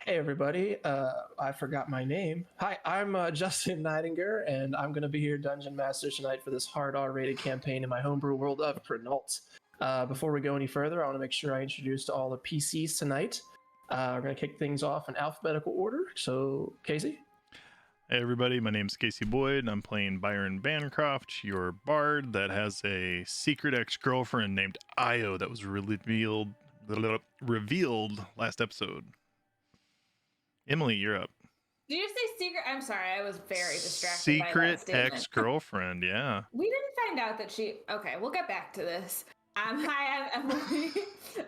Hey everybody, I forgot my name. Hi, I'm Justin Nightinger, and I'm going to be your Dungeon Master tonight for this hard R-rated campaign in my homebrew world of Prenult. Before we go any further, I want to make sure I introduce to all the PCs tonight. We're going to kick things off in alphabetical order, so Casey? Hey everybody, my name's Casey Boyd, and I'm playing Byron Bancroft, your bard that has a secret ex-girlfriend named Io that was revealed last episode. Emily, you're up. Did you say secret? I'm sorry, I was very distracted by that Secret statement. ex-girlfriend, yeah. We didn't find out that she. Okay, we'll get back to this. Hi, I'm Emily.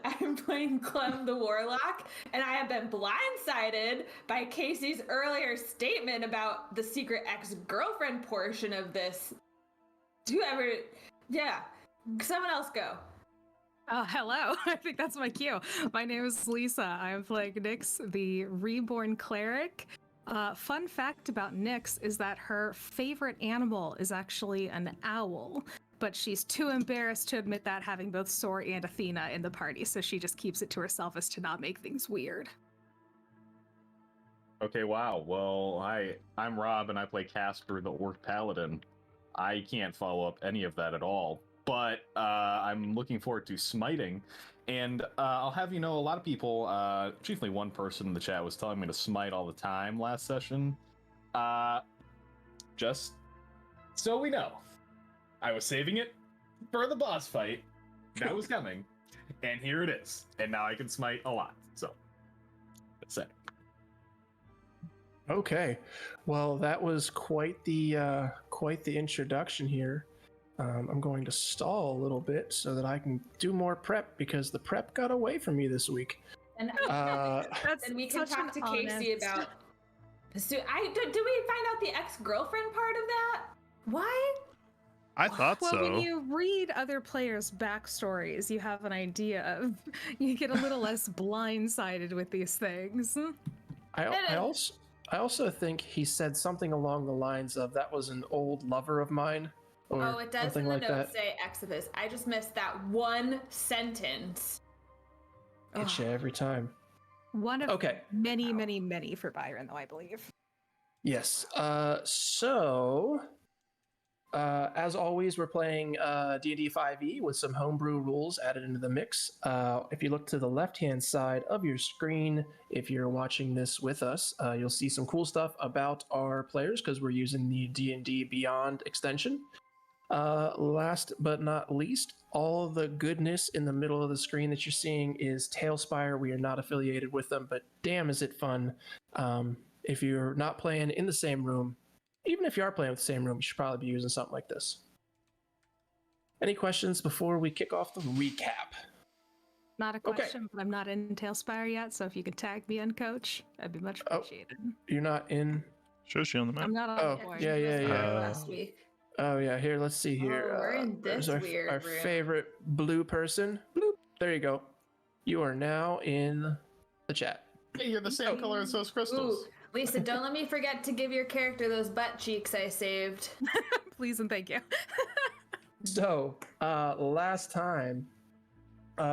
I'm playing Clem the Warlock, and I have been blindsided by Casey's earlier statement about the secret ex-girlfriend portion of this. Yeah, someone else go. Hello. I think that's my cue. My name is Lisa. I am playing Nyx, the reborn cleric. Fun fact about Nyx is that her favorite animal is actually an owl, but she's too embarrassed to admit that, having both Sor and Athena in the party, so she just keeps it to herself as to not make things weird. Okay, wow. Well, I'm Rob, and I play Casper, the Orc Paladin. I can't follow up any of that at all, but I'm looking forward to smiting. And I'll have you know, a lot of people, chiefly one person in the chat, was telling me to smite all the time last session. Just so we know, I was saving it for the boss fight that was coming, and here it is. And now I can smite a lot. So that's it. Okay, well that was quite the introduction here. I'm going to stall a little bit so that I can do more prep because the prep got away from me this week. And then we can talk to Casey about. So did we find out the ex-girlfriend part of that? Why? I thought well, so. When you read other players' backstories, you have an idea of. You get a little less blindsided with these things. I also think he said something along the lines of that was an old lover of mine. Or it does in the notes say Exodus. I just missed that one sentence. Hit you every time. One of many for Byron, though, I believe. Yes. So, as always, we're playing D&D 5e with some homebrew rules added into the mix. If you look to the left-hand side of your screen, if you're watching this with us, you'll see some cool stuff about our players because we're using the D&D Beyond extension. Last but not least, all the goodness in the middle of the screen that you're seeing is Tailspire. We are not affiliated with them, but damn is it fun. If you're not playing in the same room, even if you are playing with the same room, you should probably be using something like this. Any questions before we kick off the recap? Not a question, but I'm not in Tailspire yet, so if you could tag me in, Coach, that'd be much appreciated. You're not in? Shows you on the map. I'm not on the board. Yeah. Last week. Oh yeah, here, let's see here. We're in this weird our room. favorite blue person. Bloop. There you go. You are now in the chat. Hey, you're the same color as those crystals. Ooh, Lisa, don't let me forget to give your character those butt cheeks I saved. Please and thank you. So, last time,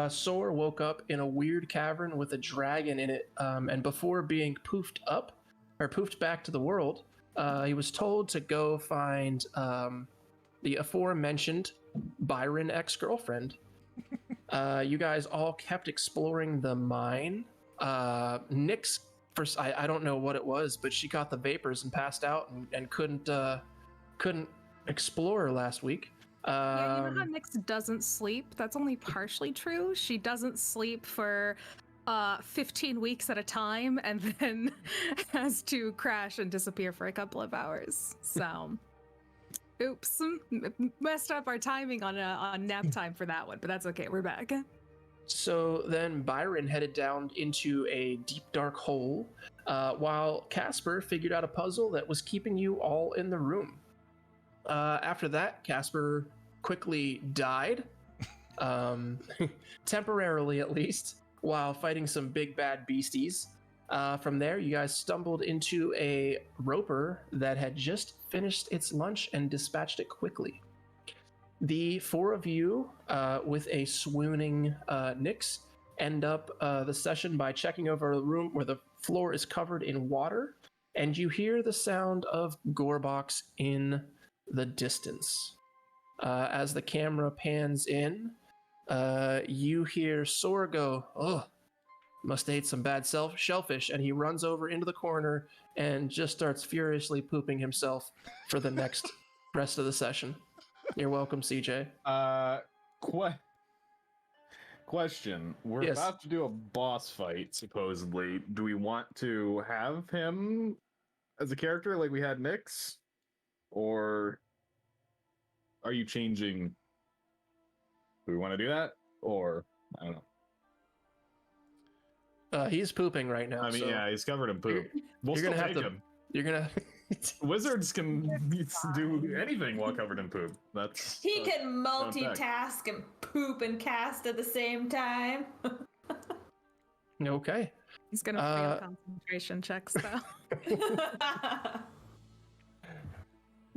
Sor woke up in a weird cavern with a dragon in it, and before being poofed back to the world, he was told to go find the aforementioned Byron ex-girlfriend. You guys all kept exploring the mine. Nyx, first, I don't know what it was, but she got the vapors and passed out and couldn't explore last week. Yeah, you know how Nyx doesn't sleep? That's only partially true. She doesn't sleep for 15 weeks at a time and then has to crash and disappear for a couple of hours. So, oops, messed up our timing on nap time for that one, but that's okay. We're back. So then Byron headed down into a deep dark hole, while Casper figured out a puzzle that was keeping you all in the room. After that, Casper quickly died, temporarily at least, while fighting some big bad beasties. From there, you guys stumbled into a roper that had just finished its lunch and dispatched it quickly. The four of you, with a swooning Nyx, end up the session by checking over a room where the floor is covered in water, and you hear the sound of Gorbox in the distance. As the camera pans in, you hear Sora go, "Oh, must have ate some bad shellfish," and he runs over into the corner and just starts furiously pooping himself for the next rest of the session. You're welcome, CJ. Question. We're Yes. about to do a boss fight, supposedly. Do we want to have him as a character like we had Nyx? Or are you changing? Do we want to do that? Or, I don't know. He's pooping right now. I mean, so yeah, he's covered in poop. We'll you're still gonna have take to- him. You're gonna. Wizards can do anything while covered in poop. That's He can fun fact. multitask and poop and cast at the same time. Okay. He's gonna fail concentration checks though.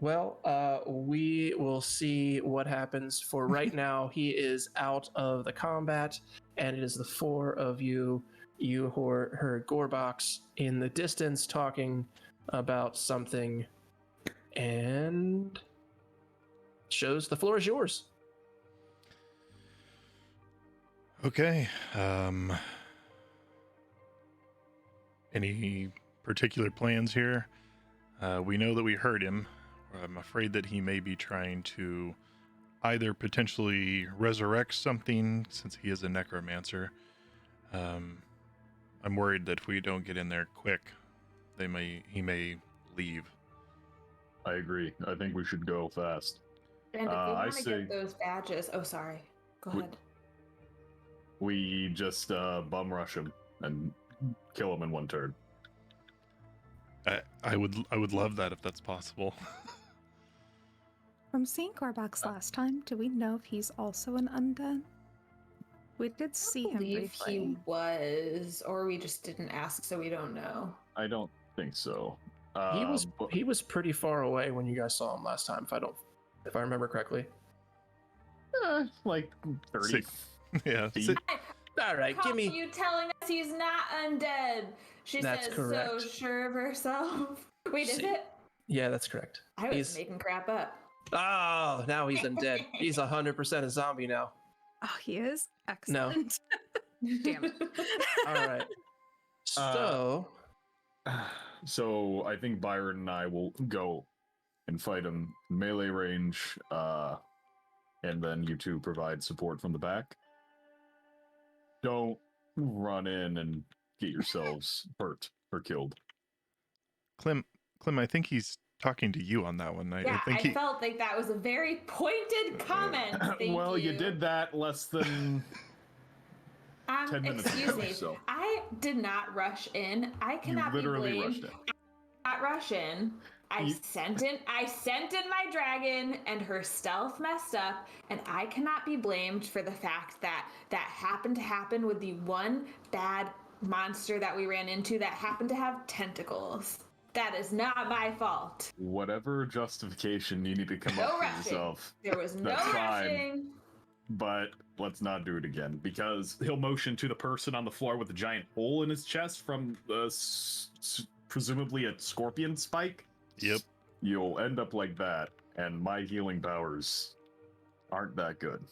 Well, we will see what happens. For right now, he is out of the combat, and it is the four of you. You heard Gorbox in the distance talking about something, and shows the floor is yours. Okay. Any particular plans here? We know that we heard him. I'm afraid that he may be trying to either potentially resurrect something, since he is a necromancer. I'm worried that if we don't get in there quick, he may leave. I agree. I think we should go fast. And if we I want to say- get those badges, oh sorry, go We- ahead. We just bum rush him and kill him in one turn. I would love that if that's possible. From seeing Gorbox last time, do we know if he's also an undead? We did see I him believe briefly. he was, or we just didn't ask, so we don't know. I don't think so. He was pretty far away when you guys saw him last time, if I remember correctly. Like 30. Six. Yeah. feet. All right, How give are me. you telling us he's not undead? She That's says correct. so sure of herself. Wait, is See. it? Yeah, that's correct. I was He's- making crap up. Oh, now he's undead. He's 100% a zombie now. Oh, he is? Excellent. Damn it. All right. So, So I think Byron and I will go and fight him melee range, and then you two provide support from the back. Don't run in and get yourselves hurt or killed. Clem, I think he's talking to you on that one. I Yeah, think I felt like that was a very pointed comment. Thank well, you you did that less than 10 minutes excuse ago, me. so. I did not rush in. I You cannot be literally blamed. rushed in. Not rush in. I You- sent in my dragon, and her stealth messed up, and I cannot be blamed for the fact that happened to happen with the one bad monster that we ran into that happened to have tentacles. That is not my fault. Whatever justification you need to come No up with rushing. yourself, There was no That's fine. rushing. but let's not do it again, because he'll motion to the person on the floor with a giant hole in his chest from presumably a scorpion spike. Yep. You'll end up like that, and my healing powers aren't that good.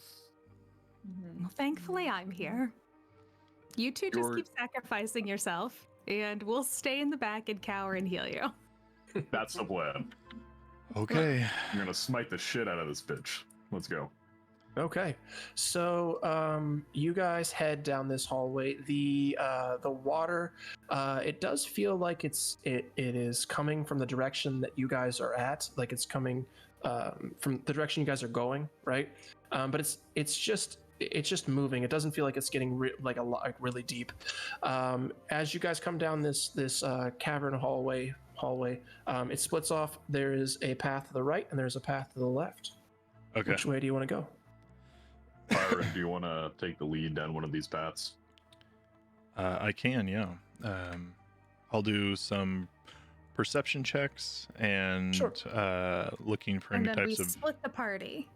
Well, thankfully, I'm here. You two just You're- keep sacrificing yourself, and we'll stay in the back and cower and heal you. That's the plan. Okay. I'm gonna smite the shit out of this bitch. Let's go. okay. So, you guys head down this hallway. The water, it does feel like it is coming from the direction that you guys are at. Like it's coming from the direction you guys are going, right? But it's just moving. It doesn't feel like it's getting really deep. As you guys come down this cavern hallway, it splits off. There is a path to the right and there's a path to the left. Okay. Which way do you want to go? Byron, do you want to take the lead down one of these paths? I can, yeah. I'll do some perception checks and Sure. looking for And any then we types of. split the party.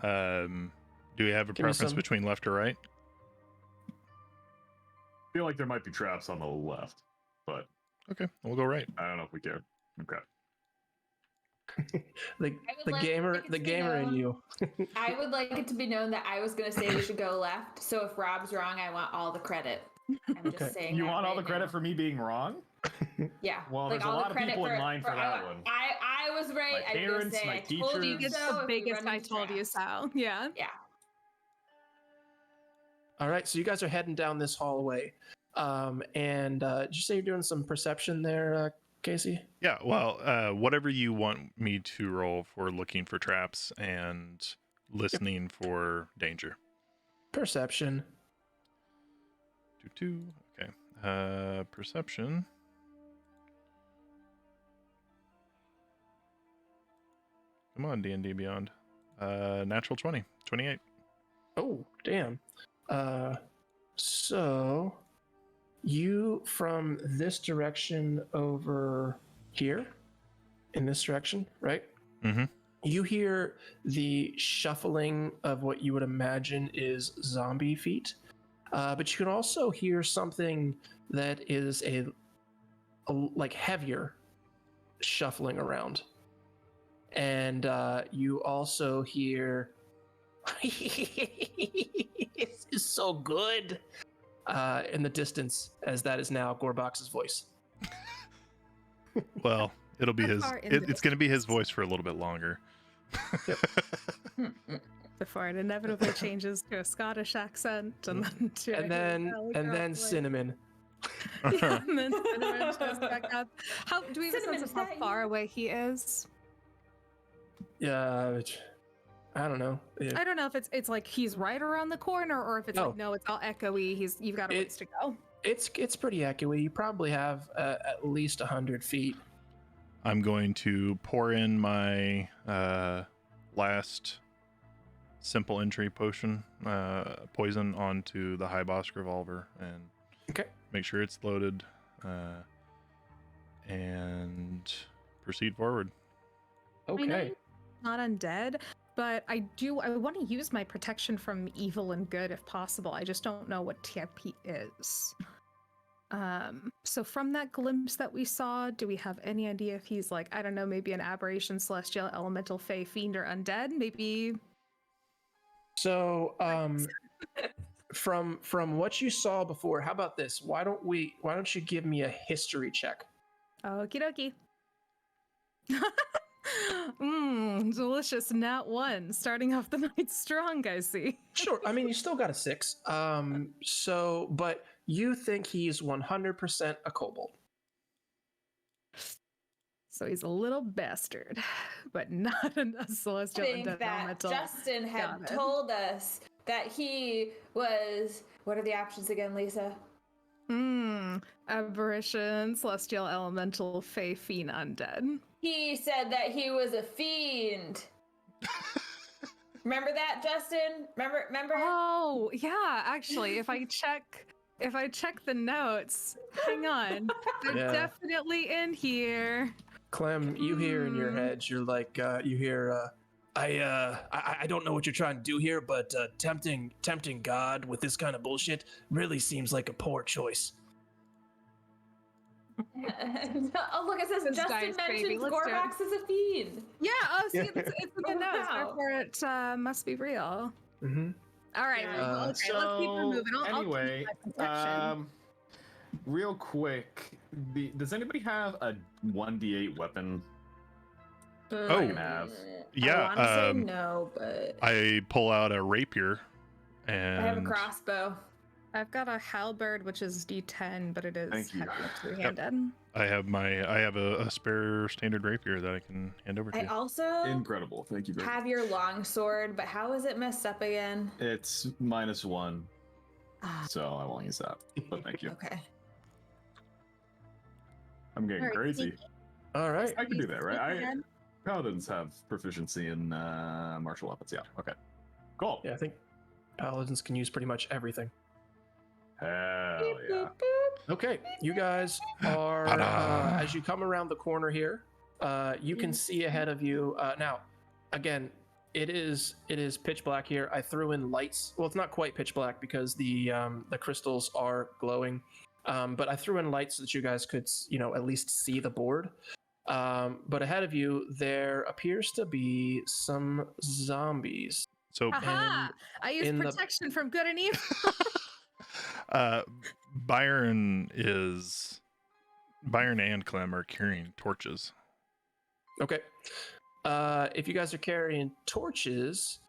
Do we have a Give me preference some- between left or right? feel like there might be traps on the left, but Okay, we'll go right. I don't know if we care. Okay. The like gamer it to the be gamer in known- you. I would like it to be known that I was going to say we should go left. So if Rob's wrong, I want all the credit. I'm Okay. just saying. You that want all the right credit now. for me being wrong? Yeah. Well, like there's a all the lot of credit people in line for that one. I was right. My I was parents, gonna say, my I told you teachers. It's so the if we biggest run I into told you traps. so. Yeah. Yeah. All right, so you guys are heading down this hallway. And did you say you're doing some perception there, Casey? Yeah, well, whatever you want me to roll for looking for traps and listening for danger. Perception. Okay. Perception. Come on, D&D Beyond. Natural 20. 28. Oh, damn. So you from this direction over here, in this direction, right? Mm-hmm. You hear the shuffling of what you would imagine is zombie feet, but you can also hear something that is a like heavier shuffling around, and you also hear this is so good in the distance, as that is now Gorbox's voice. Well, it'll be How his. far in the It's going to be his distance? voice for a little bit longer. Before it inevitably changes to a Scottish accent, and then to a And then Gaelic voice. Cinnamon. Yeah, and then Cinnamon shows back up. How do we have a sense of Cinnamon, how is that far you? away he is? Yeah, I don't know. I don't know if it's like he's right around the corner, or if it's No. like no, it's all echoey. You've got a ways to go. It's pretty echoey. You probably have at least 100 feet. I'm going to pour in my last simple entry potion, poison, onto the high boss revolver and Okay. make sure it's loaded, and proceed forward. I know Okay. you're not undead, but I want to use my protection from evil and good if possible. I just don't know what type he is. So from that glimpse that we saw, do we have any idea if he's like, I don't know, maybe an aberration, celestial, elemental, fey, fiend, or undead? Maybe. So, from what you saw before, how about this? Why don't you give me a history check? Okie dokie. Delicious nat 1. Starting off the night strong, I see. Sure. I mean, you still got a 6. So, but you think he's 100% a kobold. So he's a little bastard, but not a celestial I think undead that elemental. Justin had Got it. told us that he was. What are the options again, Lisa? Aberration, celestial, elemental, fey, fiend, undead. He said that he was a fiend. Remember that, Justin? Remember? Oh, yeah, actually, if I check the notes, hang on. They're Yeah. definitely in here. Clem, you hear in your head, you're like, you hear, I don't know what you're trying to do here, but tempting God with this kind of bullshit really seems like a poor choice. Oh, look, it says This Justin guy's baby. mentions Let's do it. Gorbox as a fiend. Yeah, oh, see, it's in the Oh, notes, wow. therefore it must be real. Mm-hmm. All right, Yeah. well, okay, let's keep moving. I'll keep Anyway, my protection. real quick, does anybody have a 1d8 weapon? Oh. I can have. Yeah, I want to say no, but I pull out a rapier, and I have a crossbow. I've got a halberd, which is D10, but it is Thank you. heavy two-handed. I have a spare standard rapier that I can hand over to I you. also Incredible. Thank you very much. have your long sword, but how is it messed up again? It's -1, Ah, so I won't use that. But thank you. okay. I'm getting All right, crazy. All right. I can do that, right? Again? Paladins have proficiency in martial weapons. Yeah. Okay. Cool. Yeah, I think paladins can use pretty much everything. Hell yeah. Okay, you guys are Ta-da. as you come around the corner here, you can see ahead of you. Now, again, it is pitch black here. I threw in lights. Well, it's not quite pitch black because the crystals are glowing, but I threw in lights so that you guys could at least see the board. But ahead of you, there appears to be some zombies. So Aha! I use in the- protection from good and evil. Byron and Clem are carrying torches. Okay. If you guys are carrying torches,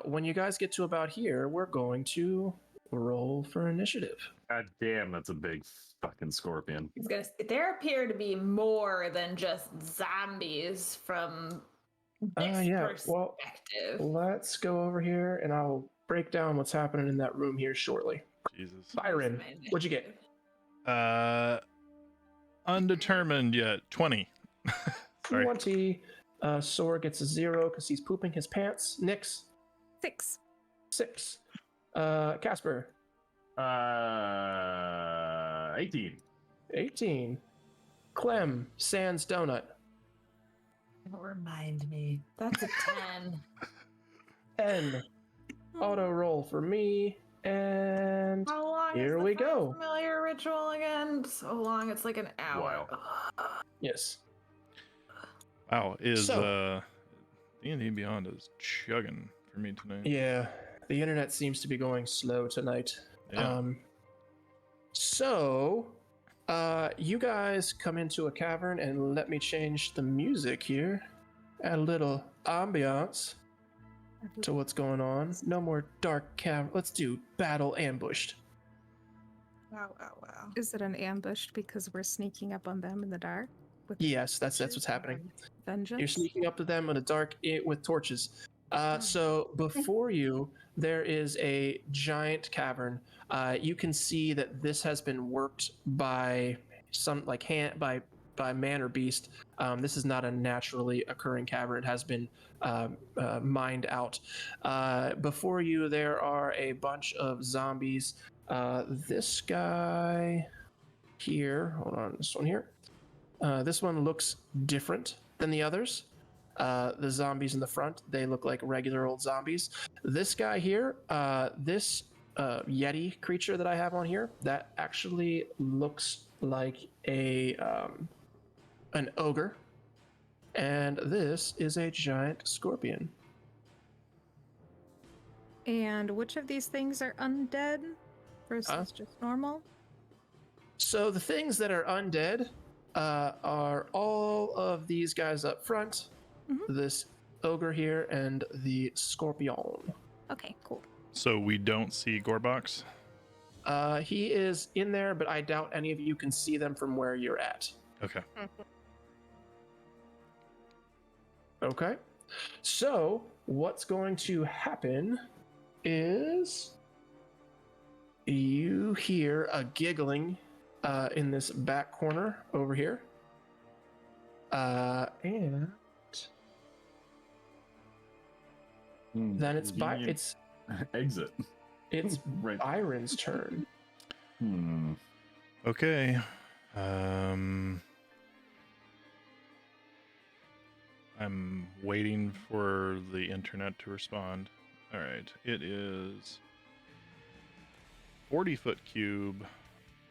when you guys get to about here, we're going to roll for initiative. God damn, that's a big fucking scorpion. There appear to be more than just zombies from this Yeah, well, perspective. Let's go over here and I'll break down what's happening in that room here shortly. Jesus. Byron, what'd you get? Undetermined yet. 20. Sorry. 20. Sora gets a 0 because he's pooping his pants. Nyx, 6. 6. Casper, 18. 18. Clem, sans donut, Don't remind me. That's a 10. 10. Auto roll for me, and How long Here is the we find go. familiar ritual again? So long, it's like an hour. Wow. yes. Wow, is So- D&D Beyond is chugging for me tonight. Yeah, the internet seems to be going slow tonight. Yeah. So, you guys come into a cavern and let me change the music here. Add a little ambiance to what's going on. No more dark cavern. Let's do battle ambushed. Wow, wow, wow. Is it an ambush because we're sneaking up on them in the dark? With Yes, that's what's happening. vengeance? You're sneaking up to them in the dark with torches. So before you, there is a giant cavern. You can see that this has been worked by some by man or beast. This is not a naturally occurring cavern. It has been mined out. Before you, there are a bunch of zombies. This guy here, hold on, this one here. This one looks different than the others. The zombies in the front, they look like regular old zombies. This guy here, this Yeti creature that I have on here, that actually looks like an ogre. And this is a giant scorpion. And which of these things are undead versus just normal? So the things that are undead are all of these guys up front. This ogre here and the scorpion. Okay, cool. So we don't see Gorbox? He is in there, but I doubt any of you can see them from where you're at. Okay. Okay. So what's going to happen is you hear a giggling in this back corner over here. And then it's exit. It's Right. Byron's turn. Okay. I'm waiting for the internet to respond. All right. It is 40-foot cube,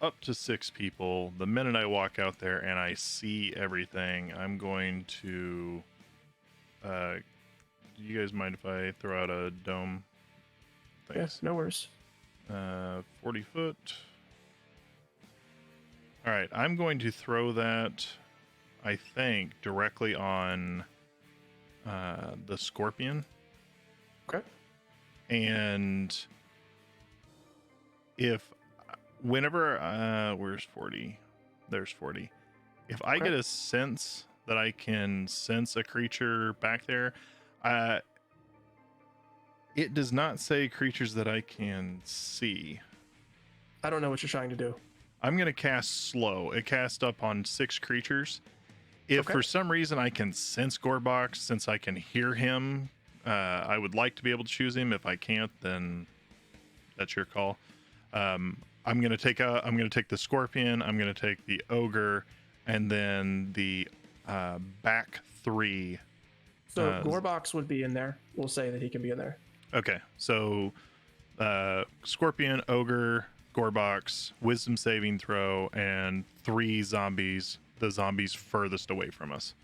up to 6 people. The minute I walk out there and I see everything, I'm going to... do you guys mind if I throw out a dome? Thanks. Yes, no worries. 40 foot. All right, I'm going to throw that, I think, directly on the scorpion. Okay. And where's 40? There's 40. If I get a sense that I can sense a creature back there, it does not say creatures that I can see. I don't know what you're trying to do. I'm going to cast slow. It casts up on 6 creatures. If for some reason I can sense Gorbox, since I can hear him, I would like to be able to choose him. If I can't, then that's your call. I'm going to take the scorpion. I'm going to take the ogre, and then the back 3 So Gorbox would be in there. We'll say that he can be in there. Okay, so Scorpion, Ogre, Gorbox, Wisdom saving throw, and 3 zombies. The zombies furthest away from us.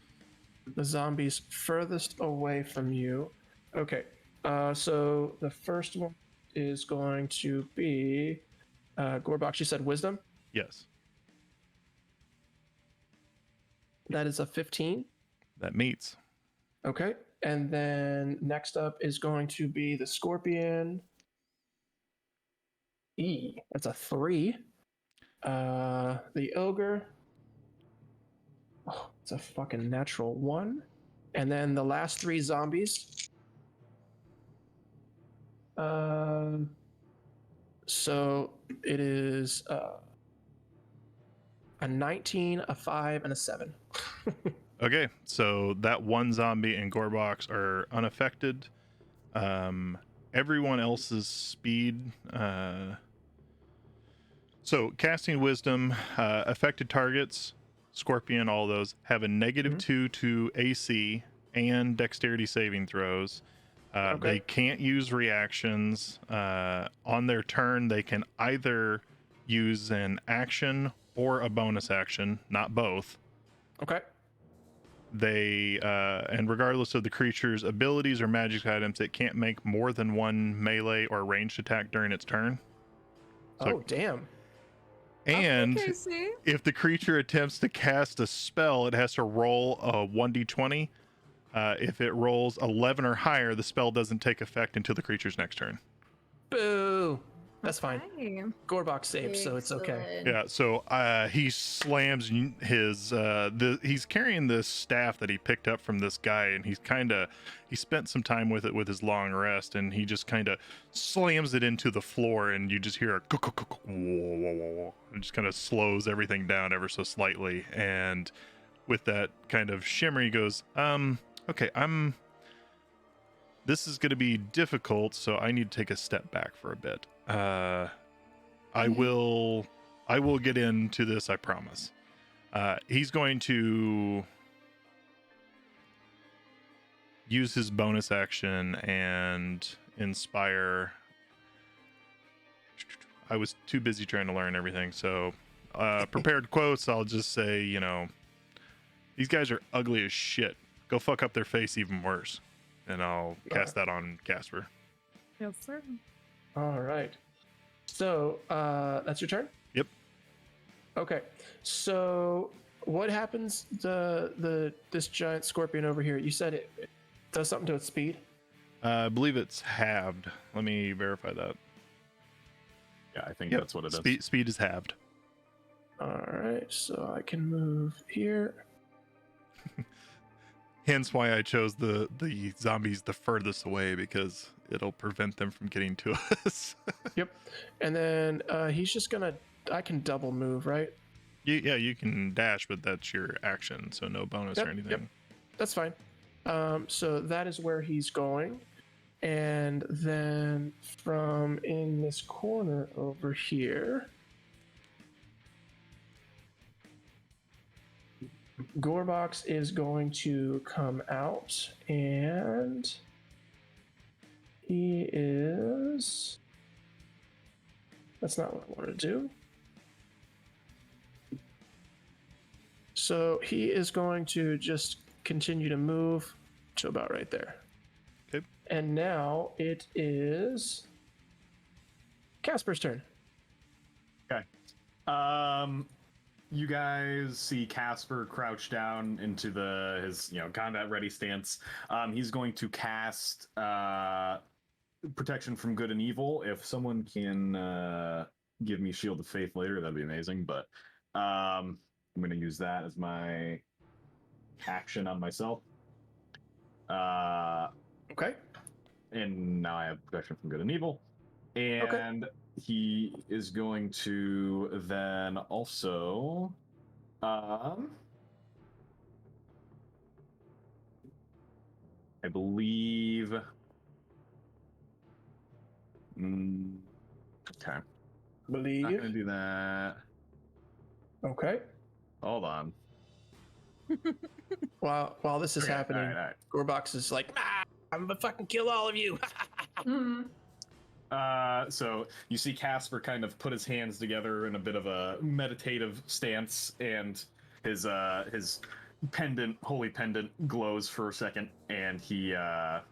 The zombies furthest away from you. Okay. So the first one is going to be Gorbox. You said Wisdom. Yes, That is a 15. that meets. Okay. And then next up is going to be the Scorpion. That's a 3. The Ogre. Oh, it's a fucking natural 1. And then the last 3 zombies. So it is a 19, a 5, and a 7. Okay, so that 1 zombie and Gorbox are unaffected. Everyone else's speed. So casting Wisdom, affected targets, Scorpion, all those have a -2 to AC and Dexterity saving throws. They can't use reactions. On their turn, they can either use an action or a bonus action, not both. Okay. They and regardless of the creature's abilities or magic items, it can't make more than 1 melee or ranged attack during its turn. So, Oh, damn. and Okay, see? if the creature attempts to cast a spell, it has to roll a 1d20. If it rolls 11 or higher, the spell doesn't take effect until the creature's next turn. Boo. That's fine. Okay. Gorbox saved, so it's okay. Excellent. Yeah, so he slams his he's carrying this staff that he picked up from this guy, and he spent some time with it with his long rest, and he just kind of slams it into the floor, and you just hear a and just kind of slows everything down ever so slightly, and with that kind of shimmer, he goes, okay, this is going to be difficult, so I need to take a step back for a bit. I will get into this, I promise. He's going to use his bonus action and inspire. I was too busy trying to learn everything, so prepared quotes, I'll just say, these guys are ugly as shit. Go fuck up their face even worse. And I'll cast that on Casper. Yes, sir. All right. So that's your turn? Yep. Okay. So what happens to this giant scorpion over here? You said it does something to its speed? I believe it's halved. Let me verify that. Yeah, I think that's what it is. Speed is halved. All right. So I can move here. Hence why I chose the zombies the furthest away, because it'll prevent them from getting to us. Yep. And then he's just gonna. I can double move, right? You can dash, but that's your action, so no bonus or anything. Yep. That's fine. So that is where he's going, and then from in this corner over here, Gorbox is going to come out, and he is. That's not what I want to do. So he is going to just continue to move to about right there. Okay. And now it is Casper's turn. Okay. You guys see Casper crouch down into his combat ready stance. He's going to cast protection from good and evil. If someone can give me Shield of Faith later, that'd be amazing. But I'm going to use that as my action on myself. Okay. And now I have protection from good and evil. And he is going to then also I believe okay. Believe. Not gonna do that. Okay. Hold on. While this is Okay, happening, all right. Gorbox is like, I'm gonna fucking kill all of you. Mhm. So you see Casper kind of put his hands together in a bit of a meditative stance, and his holy pendant glows for a second, and he has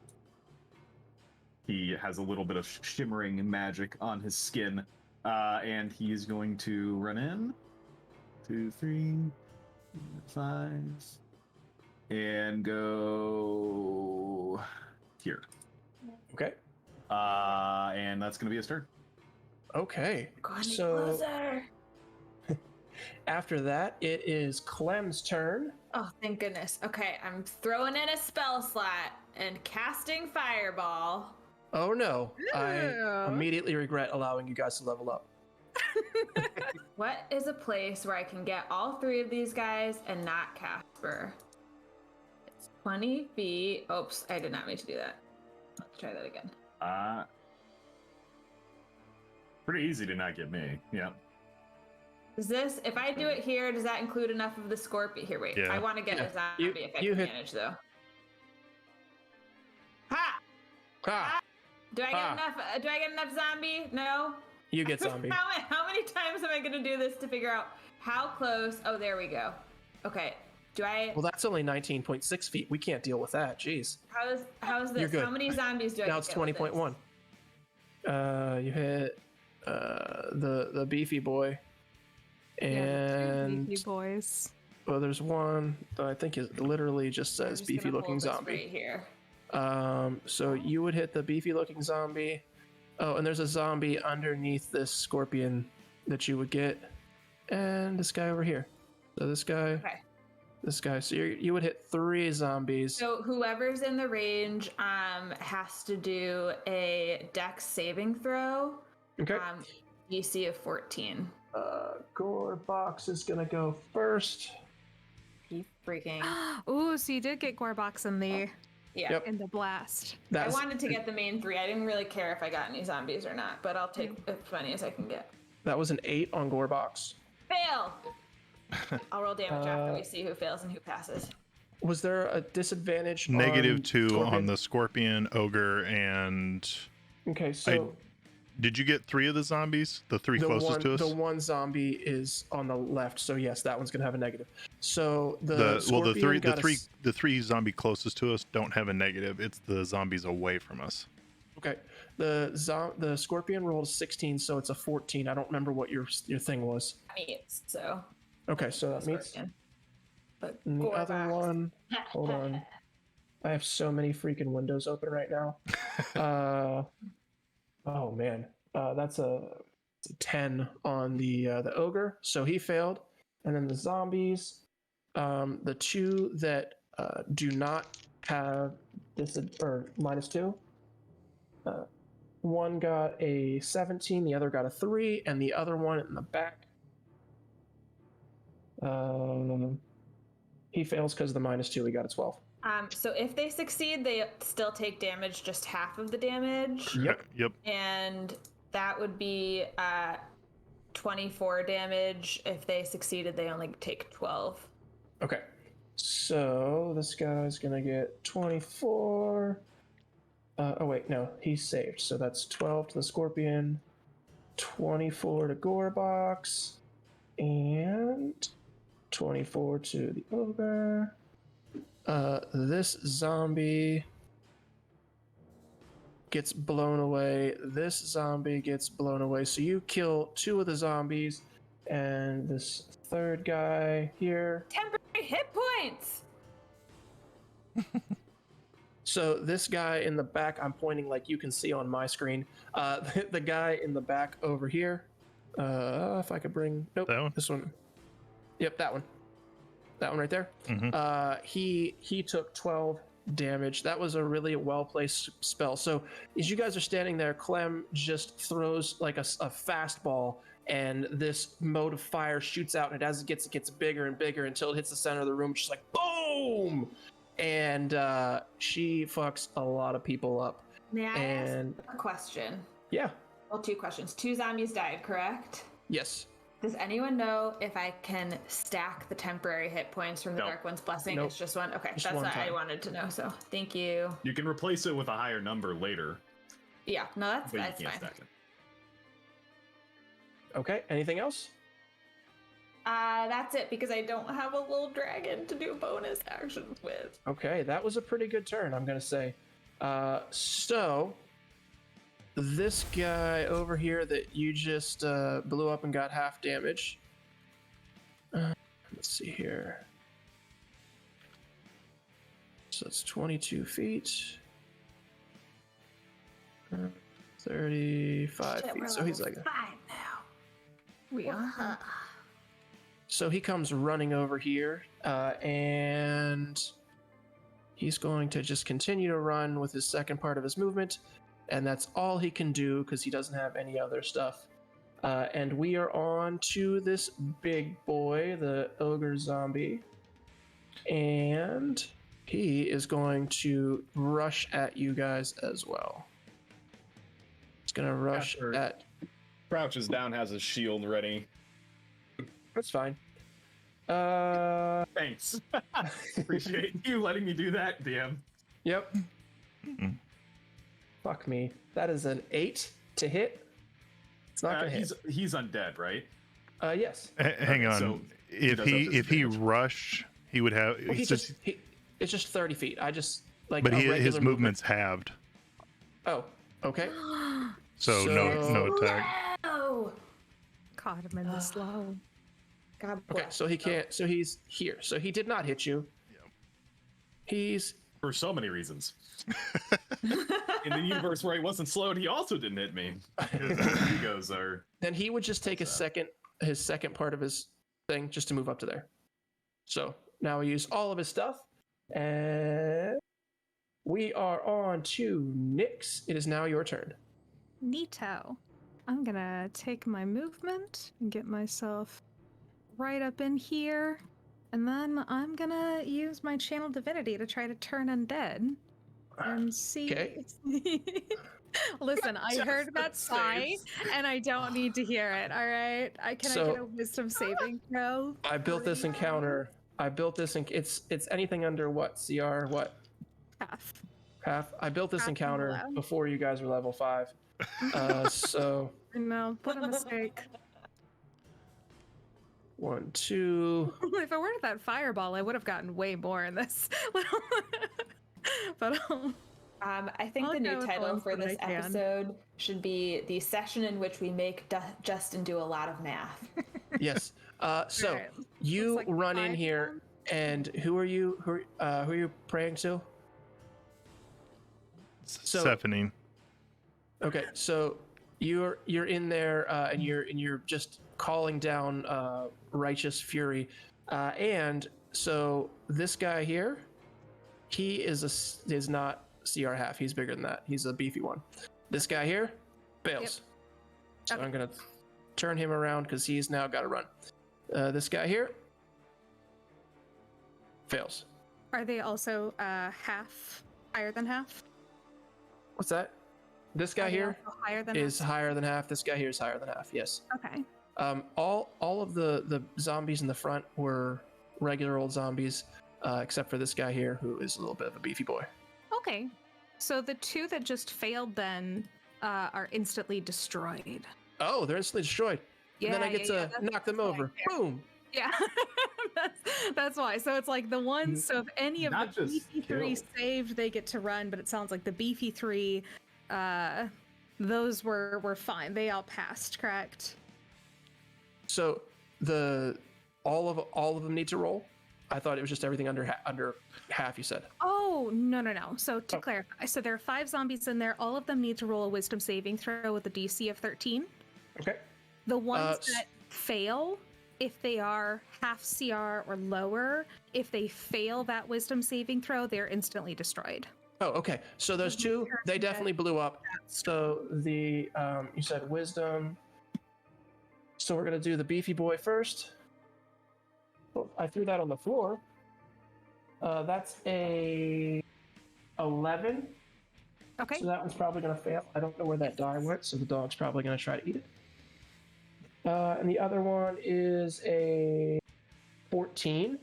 a little bit of shimmering magic on his skin, and he's going to run in 2, 3, 5, and go here. Okay. And that's gonna be his turn. Okay. Go any So closer. after that, it is Clem's turn. Oh, thank goodness. Okay, I'm throwing in a spell slot and casting Fireball. Oh no! I Ew. immediately regret allowing you guys to level up. What is a place where I can get all 3 of these guys and not Casper? It's 20 feet. Oops, I did not mean to do that. Let's try that again. Pretty easy to not get me. Yeah. Is this, if I do it here, does that include enough of the scorpion? Here, wait. Yeah. I want to get a zombie You- if I you can hit- manage, though. Ha! Ha! Do I get Ah. enough? Do I get enough zombie? No. You get zombie. How many times am I going to do this to figure out how close? Oh, there we go. Okay. Do I? Well, that's only 19.6 feet. We can't deal with that. Jeez. How's this? You're good. How many zombies do I? Now get it's with this? 20.1. You hit the beefy boy, and Beefy boys. well, there's one that I think it literally just I'm says just beefy gonna looking hold this zombie. right here. So you would hit the beefy looking zombie. Oh, and there's a zombie underneath this scorpion that you would get, and this guy over here. So this guy, Okay. this guy. So you would hit 3 zombies. So whoever's in the range has to do a Dex saving throw. Okay. DC of 14. Gorebox is gonna go first. He freaking Ooh, so you did get Gorbox in the yeah. Yep. in the blast. I That's wanted to get the main 3. I didn't really care if I got any zombies or not, but I'll take as many as I can get. that was an 8 on Gorebox. Fail. I'll roll damage after we see who fails and who passes. Was there a disadvantage? Negative on 2 Scorpion? on the scorpion, ogre, and Okay, so did you get 3 of the zombies? The 3 closest to us? the one zombie is on the left, so yes, that one's gonna have a negative. So the the scorpion got a the 3 zombie closest to us don't have a negative. It's the zombies away from us. Okay, the scorpion rolled a 16, so it's a 14. I don't remember what your thing was. Meets, so. Okay, so that means Scorpion. But and the other Gorbox. one. Hold on, I have so many freaking windows open right now. Oh man, that's a 10 on the ogre, so he failed. And then the zombies, the 2 that do not have this or -2. One got a 17, the other got a 3, and the other one in the back, he fails because of the -2. He got a 12. So if they succeed, they still take damage, just half of the damage. Yep. Yep. And that would be 24 damage. If they succeeded, they only take 12. Okay, so this guy's gonna get 24. Oh wait, no, he's saved. So that's 12 to the scorpion, 24 to Gorebox, and 24 to the ogre. This zombie gets blown away. This zombie gets blown away. So you kill 2 of the zombies, and this third guy here. Temporary hit points! So this guy in the back, I'm pointing like you can see on my screen. The guy in the back over here. If I could bring, nope, That one? this one. Yep, that one. That one right there. Mhm. He took 12 damage. That was a really well placed spell. So as you guys are standing there, Clem just throws like a fastball, and this mode of fire shoots out, and as it gets bigger and bigger until it hits the center of the room, just like boom, and she fucks a lot of people up. May I And ask a question? yeah, Well, 2 questions. 2 zombies died, correct? yes, Does anyone know if I can stack the temporary hit points from the Nope. Dark One's Blessing? Nope. It's just one. Okay, Just that's one what I time. wanted to know. So thank you. You can replace it with a higher number later, Yeah, no, that's but you fine. can't stack it. Okay, anything else? That's it because I don't have a little dragon to do bonus actions with. Okay, that was a pretty good turn, I'm gonna say. So this guy over here that you just blew up and got half damage. Let's see here. So it's 22 feet. 35 Shit, we're feet. So he's level like, 5 now. We are. so he comes running over here, and he's going to just continue to run with his second part of his movement, and that's all he can do because he doesn't have any other stuff. And we are on to this big boy, the ogre zombie, and he is going to rush at you guys as well. He's gonna rush After- at. Crouches down, has his shield ready. That's fine. Thanks. Appreciate you letting me do that, DM. Yep. Fuck me. That is an 8 to hit. It's not gonna hit. He's undead, right? Yes. Hang Okay, on. so if does he have if he disadvantage. rushed, he would have. Well, it's just 30 feet. I just like. but a his regular movement's halved, movement. Oh, okay. so no attack. Oh, Caught him in the slow. God Okay, bless. so he can't. So he's here. So he did not hit you. He's For so many reasons. In the universe where he wasn't slowed, he also didn't hit me. His egos are. then he would just take his second part of his thing just to move up to there. So now he used all of his stuff, and we are on to Nyx. It is now your turn. Neato. I'm gonna take my movement and get myself right up in here. And then I'm gonna use my channel divinity to try to turn undead and see. Okay. Listen, I heard that sigh and I don't need to hear it, alright? I get a wisdom saving throw? I built this encounter. It's anything under what CR what Half. I built this Half encounter below. before you guys were level 5. So No, what a mistake. 1, 2. If I were that fireball, I would have gotten way more in this. But I think I'll the go new with title ones for that I this can. episode should be the session in which we make Justin do a lot of math. Yes. So Right. you Looks like run in 5 here, then. and who are you praying to? So- Sephoning. Okay, so you're in there, and you're just calling down righteous fury, and so this guy here, he is not CR half. He's bigger than that. He's a beefy one. This guy here fails. So Okay. I'm gonna turn him around because he's now got to run. This guy here fails. Are they also half higher than half? What's that? This guy Are they here also higher than is half? higher than half. This guy here is higher than half. Yes. Okay. All of the zombies in the front were regular old zombies, except for this guy here who is a little bit of a beefy boy. Okay. So the 2 that just failed then are instantly destroyed. Oh, they're instantly destroyed. And then I get to knock them over. Boom. Yeah, that's why. So it's like the ones. So if any of Not the just beefy 3 kill. saved, they get to run. But it sounds like the beefy 3, those were fine. They all passed, correct? So all of them need to roll. I thought it was just everything under half. You said. Oh no. So to clarify, so there are 5 zombies in there. All of them need to roll a Wisdom saving throw with a DC of 13. Okay. The ones s- that fail, if they are half CR or lower, if they fail that Wisdom saving throw, they're instantly destroyed. Oh, okay. So those 2, they definitely blew up. So the you said wisdom. So we're gonna do the beefy boy first. Oh, I threw that on the floor. That's a 11. Okay. So that one's probably gonna fail. I don't know where that die went, so the dog's probably gonna try to eat it. And the other one is a 14.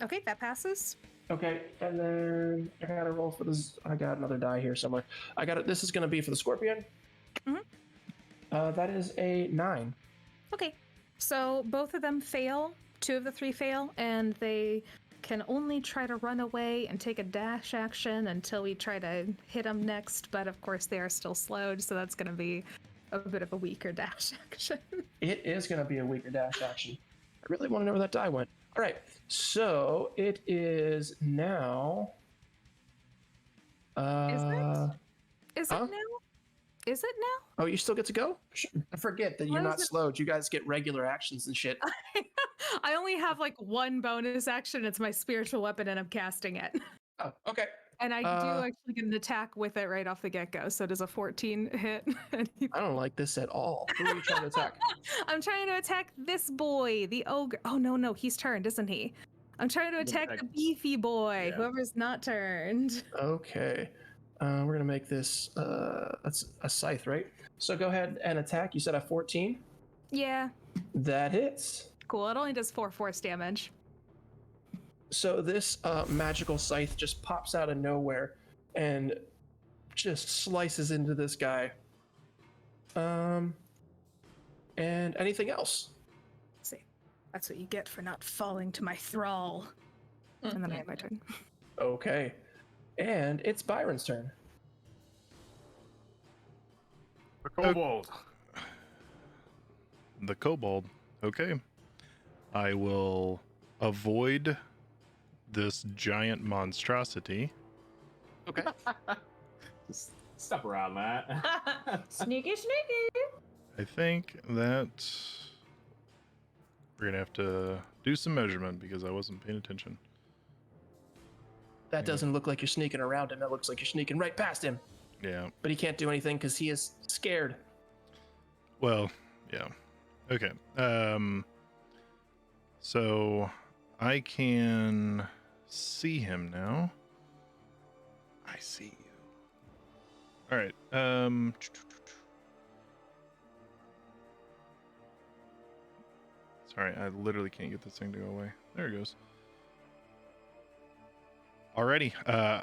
Okay, that passes. Okay, and then I gotta roll for this. I got another die here somewhere. I got it. This is gonna be for the scorpion. That is a 9. Okay, so both of them fail. 2 of the 3 fail, and they can only try to run away and take a dash action until we try to hit them next. But of course, they are still slowed, so that's going to be a bit of a weaker dash action. It is gonna be a weaker dash action. I really want to know where that die went. All right, so it is now. Is it huh? now? Is it now? Oh, you still get to go? Sure. I forget that Why you're not is it- slowed. You guys get regular actions and shit. I only have like 1 bonus action. It's my spiritual weapon, and I'm casting it. Oh, okay. And I do actually get an attack with it right off the get-go. So does a 14 hit? I don't like this at all. Who are you trying to attack? I'm trying to attack this boy, the ogre. Oh, no, he's turned, isn't he? I'm trying to attack the beefy boy, Yeah. whoever's not turned. Okay. We're gonna make this. That's a scythe, right? So go ahead and attack. You said a 14. Yeah, That hits. cool. It only does 4 force damage. So this magical scythe just pops out of nowhere and just slices into this guy. And anything else? See, that's what you get for not falling to my thrall. And then I have my turn. Okay. And it's Byron's turn. The kobold. The kobold. Okay. I will avoid this giant monstrosity. Okay. Just step around that. Sneaky, sneaky. I think that we're gonna have to do some measurement because I wasn't paying attention. That doesn't look like you're sneaking around him. That looks like you're sneaking right past him. Yeah. But he can't do anything because he is scared. Well, yeah. Okay. So I can see him now. I see you. All right. Sorry, I literally can't get this thing to go away. There it goes. Alrighty.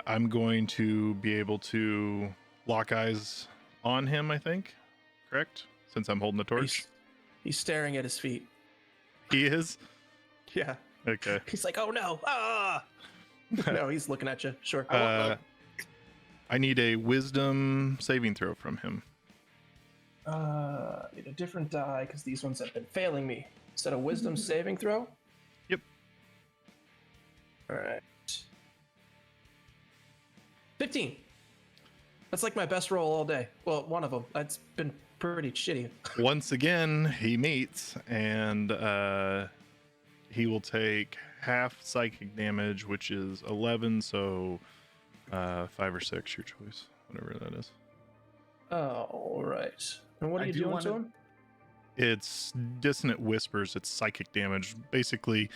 I'm going to be able to lock eyes on him, I think. Correct? Since I'm holding the torch. He's staring at his feet. He is? Yeah. Okay. He's like, oh no. Ah! No, he's looking at you. Sure. I need a wisdom saving throw from him. Need a different die because these ones have been failing me. Is that a wisdom saving throw? Yep. All right. 15. That's like my best roll all day. Well, one of them. That's been pretty shitty. Once again, he meets, and he will take half psychic damage, which is 11, so 5 or 6, your choice, whatever that is. All right. And what are I you do doing wanna- to him? It's dissonant whispers. It's psychic damage. Basically,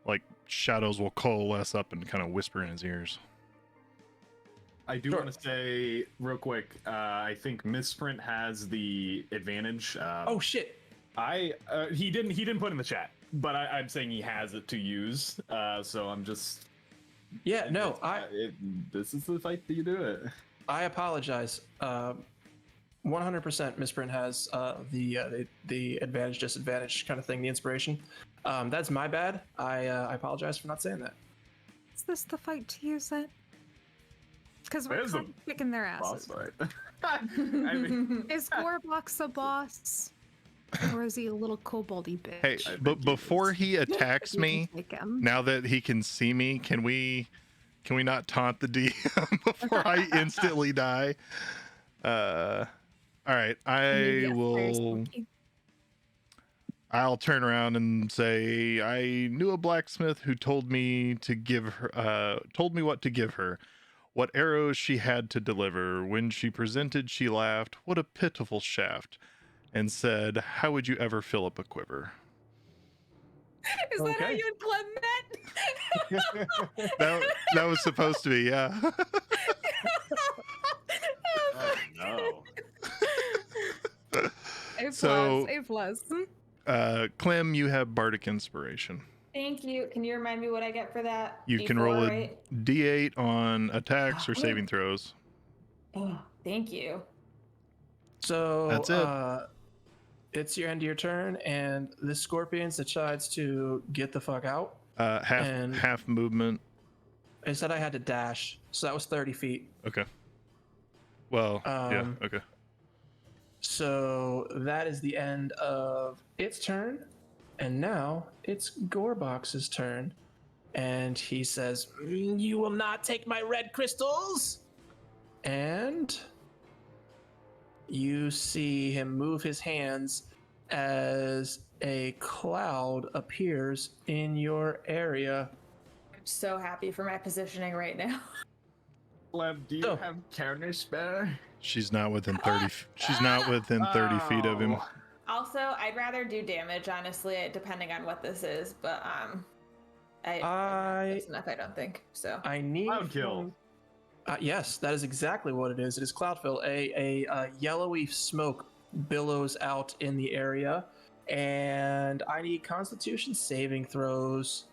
like shadows will coalesce up and kind of whisper in his ears. I do Sure. want to say real quick. I think Misprint has the advantage. Oh shit. He didn't put in the chat, but I'm saying he has it to use. So I'm just. Yeah, no, This is the fight that you do it. I apologize. 100% Misprint has the advantage disadvantage kind of thing, the inspiration. That's my bad. I apologize for not saying that. Is this the fight to use it? Because we're There's kind a of kicking their Boss asses. fight. I mean, Is Gorbox a boss? Or is he a little koboldy bitch? Hey, I but think he before is. he attacks You can me, take him. now that he can see me, can we not taunt the DM before I instantly die? All right, Maybe a fire will. smoky. I'll turn around and say, I knew a blacksmith who told me to give her, told me what to give her, what arrows she had to deliver. When she presented, she laughed, what a pitiful shaft, and said, how would you ever fill up a quiver? Is that how Okay. you and Clem met? That was supposed to be, yeah. oh no. I So- A plus. Clem, you have Bardic Inspiration. Thank you. Can you remind me what I get for that? You can D4, roll a right? D8 on attacks or saving throws. Oh, thank you. So That's it. It's your end of your turn, and this scorpion decides to get the fuck out. And- Half movement. I said I had to dash, so that was 30 feet. Okay. Well, yeah. Um, Okay. So that is the end of its turn, and now it's Gorbox's turn, and he says, "You will not take my red crystals," and you see him move his hands as a cloud appears in your area. I'm so happy for my positioning right now. Clem, do you Oh. have counter spare? She's not within 30. She's not within 30 feet of him. Oh. Also, I'd rather do damage, honestly, depending on what this is, but that's enough, I don't think. So I need Cloud kill. Yes, that is exactly what it is. It is Cloudfill. A yellowy smoke billows out in the area, and I need Constitution saving throws.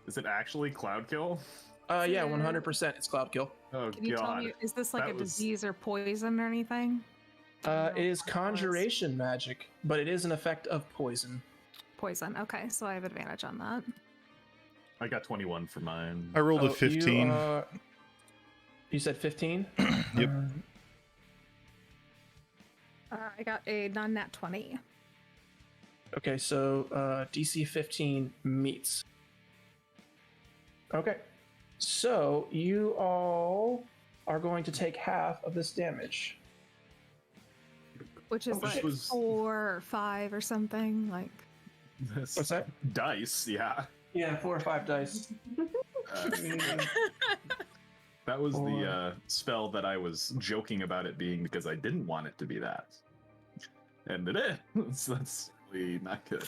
Is it actually cloud kill? Yeah, 100%. It's Cloud Kill. Oh Can you tell god. me, is this like That a was- disease or poison or anything? I don't know It is what it was. Conjuration magic, but it is an effect of poison. Poison. Okay, so I have advantage on that. I got 21 for mine. I rolled a Oh, 15. You said 15? Yep. I got a non-nat 20. Okay, so DC 15 meets. Okay, so you all are going to take half of this damage. Which is Which like was- 4 or 5 or something. Like, This What's that? dice, yeah. Yeah, 4 or 5 dice. Uh, that was Or- the spell that I was joking about it being because I didn't want it to be that. And it is. That's really not good.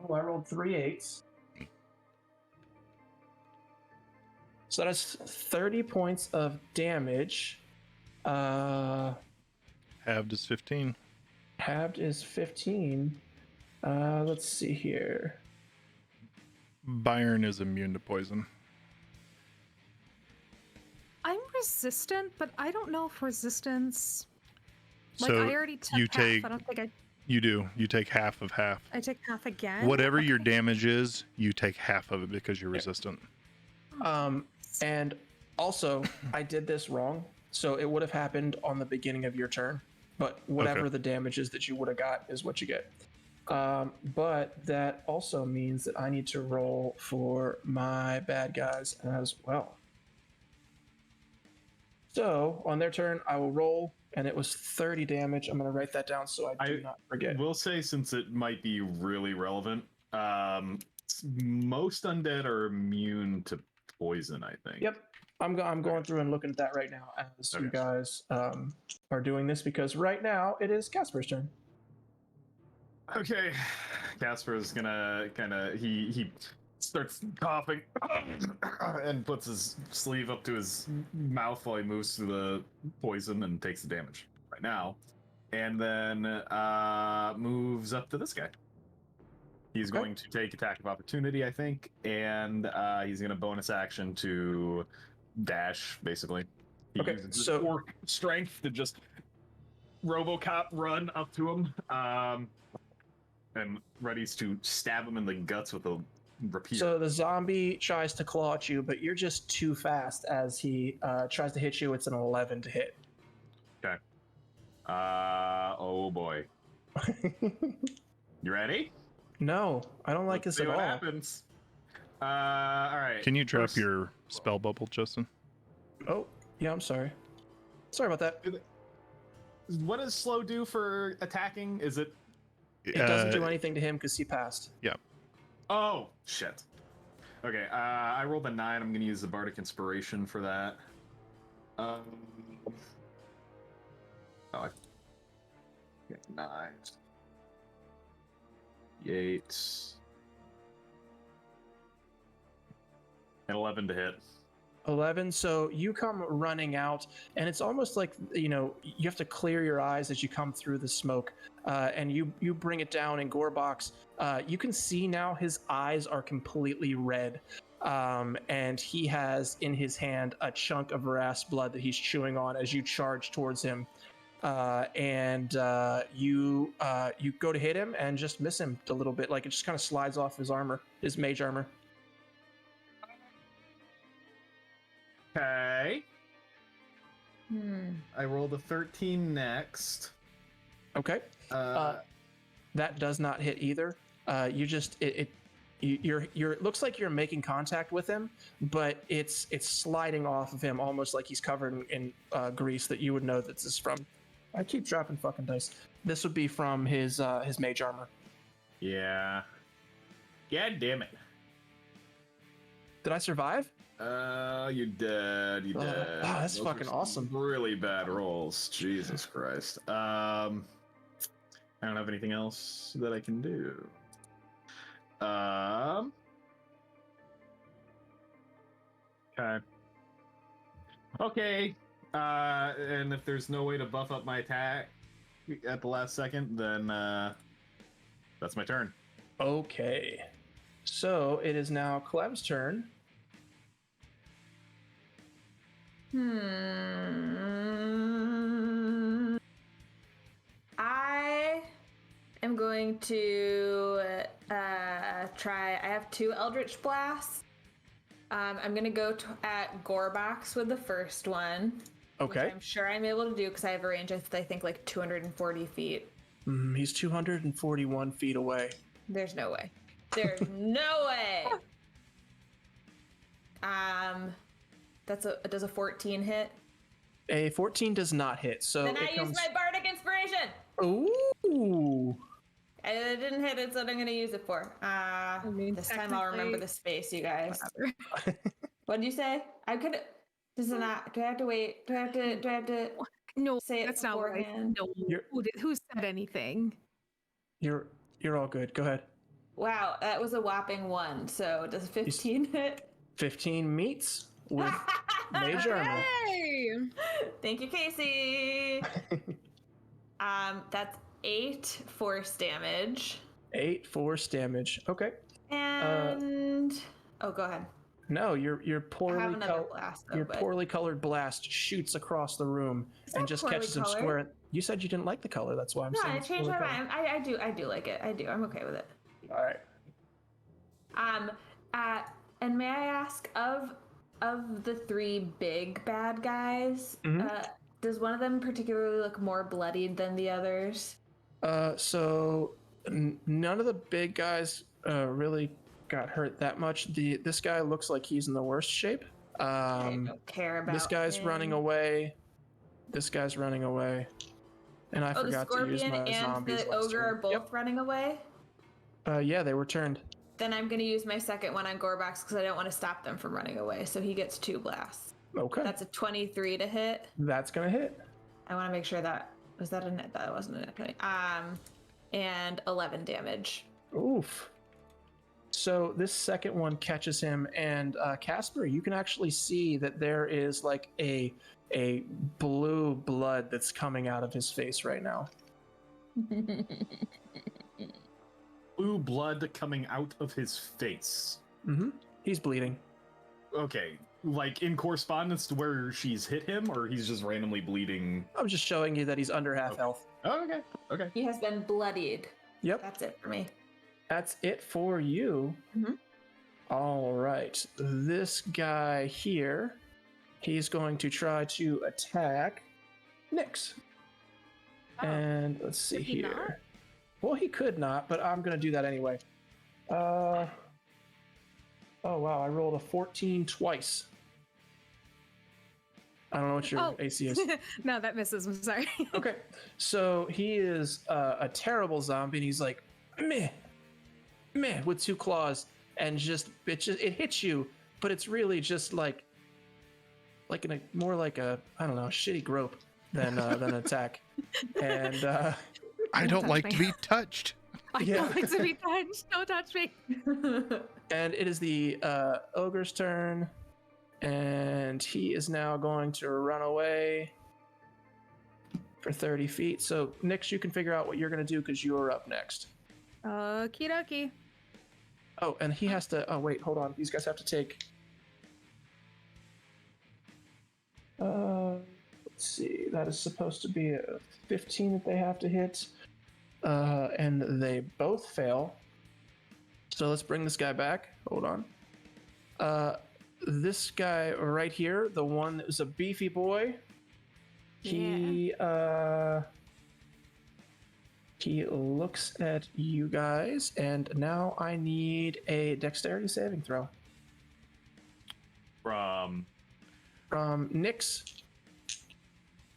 Oh, I rolled 3 8s. So that is 30 points of damage. Halved is 15. Halved is 15. Let's see here. Byron is immune to poison. I'm resistant, but I don't know if resistance. Like, So I already took you half. take- I don't think You do. You take half of half. I take half again. Whatever your Okay. damage is, you take half of it because you're resistant. And also, I did this wrong. So it would have happened on the beginning of your turn. But whatever Okay. the damage is that you would have got is what you get. But that also means that I need to roll for my bad guys as well. So on their turn, I will roll, and it was 30 damage. I'm going to write that down so I do not forget. We'll say, since it might be really relevant, most undead are immune to poison, I think. Yep. I'm going through and looking at that right now as you Okay. guys are doing this, because right now it is Casper's turn. Okay, Casper is gonna he starts coughing and puts his sleeve up to his mouth while he moves through the poison and takes the damage right now, and then moves up to this guy. He's Okay. going to take attack of opportunity, I think, and he's gonna bonus action to dash, basically. He Okay, uses his so- orc strength to just RoboCop run up to him. And readies to stab him in the guts with a rapier. So the zombie tries to claw at you, but you're just too fast as he tries to hit you. It's an 11 to hit. Oh boy. You ready? No, I don't like Let's this see at what all. happens. All right. Can you drop First- your spell bubble, Justin? Oh, yeah, I'm sorry. Sorry about that. What does slow do for attacking? Is it? It doesn't do anything to him because he passed. Oh shit. Okay. I rolled a 9. I'm gonna use the bardic inspiration for that. Oh, I get 9. 8. And 11 to hit. 11. So you come running out, and it's almost like, you have to clear your eyes as you come through the smoke, and you bring it down. And Gorbox, you can see now his eyes are completely red, and he has in his hand a chunk of Varas blood that he's chewing on as you charge towards him. And you go to hit him and just miss him a little bit. Like it just kind of slides off his armor, his mage armor. Okay. Hmm. I rolled a 13 next. Okay. That does not hit either. It looks like you're making contact with him, but it's sliding off of him almost like he's covered in grease that you would know that this is from. I keep dropping fucking dice. This would be from his mage armor. Yeah. God damn it. Did I survive? You did. You did. Oh, that's Those fucking were some awesome. Really bad rolls. Jesus Christ. I don't have anything else that I can do. Okay. Okay. And if there's no way to buff up my attack at the last second, then that's my turn. Okay. So it is now Clem's turn. I am going to try. I have 2 Eldritch Blasts. I'm going to go at Gorbox with the first one. Okay. Which I'm sure I'm able to do because I have a range of, I think, like 240 feet. He's 241 feet away. There's no way. There's no way. Does a 14 hit? A 14 does not hit. So Then I use my Bardic Inspiration. Ooh. It didn't hit it, so what I'm gonna use it for. This time I'll remember the space, you guys. What did you say? I could. Does it not? Do I have to wait? Do I have to? No, say it that's not what I beforehand? No. Who said anything? You're all good. Go ahead. Wow, that was a whopping 1. So does 15 hit? 15 meets with mage armor. Hey! Thank you, Casey. That's 8 force damage. 8 force damage. Okay. And oh, go ahead. No, your I have poorly another blast. Though, but... poorly colored blast shoots across the room and just catches him square. You said you didn't like the color. That's why I'm saying. No, I changed my mind. I do like it. I do. I'm okay with it. All right. And may I ask, of the 3 big bad guys, does one of them particularly look more bloodied than the others? So none of the big guys really got hurt that much. This guy looks like he's in the worst shape. I don't care about this guy's him. running away. This guy's running away. And I forgot to use my and zombies. the last ogre turn. are both running away? Yeah, they were turned. Then I'm going to use my second one on Gorbox because I don't want to stop them from running away. So he gets 2 blasts. Okay. That's a 23 to hit. That's gonna hit. I want to make sure that was that a net. That wasn't a net 20. And 11 damage. Oof. So this second one catches him, and Casper, you can actually see that there is like a blue blood that's coming out of his face right now. Blue blood coming out of his face. Mm-hmm. He's bleeding. Okay, like in correspondence to where she's hit him, or he's just randomly bleeding? I'm just showing you that he's under half health. Oh, okay, okay. He has been bloodied. Yep. That's it for me. That's it for you. Mhm. All right. This guy here, he's going to try to attack Nyx. Oh. And let's see Could he here. not? Well, he could not, but I'm going to do that anyway. Oh, wow. I rolled a 14 twice. I don't know what your AC is. No, that misses. I'm sorry. Okay. So he is a terrible zombie, and he's like, meh, with 2 claws, and it hits you, but it's really just like more like a, I don't know, shitty grope than an attack. And I don't touch like me. to be touched. I don't like to be touched. Don't touch me. and it is the ogre's turn, And he is now going to run away for 30 feet. So, Nix, you can figure out what you're going to do because you're up next. Okie dokie. Oh, and he has to. Oh, wait, hold on. These guys have to take. Let's see. That is supposed to be a 15 that they have to hit. And they both fail. So let's bring this guy back. Hold on. This guy right here, the one that was a beefy boy, he looks at you guys, and now I need a dexterity saving throw From Nix.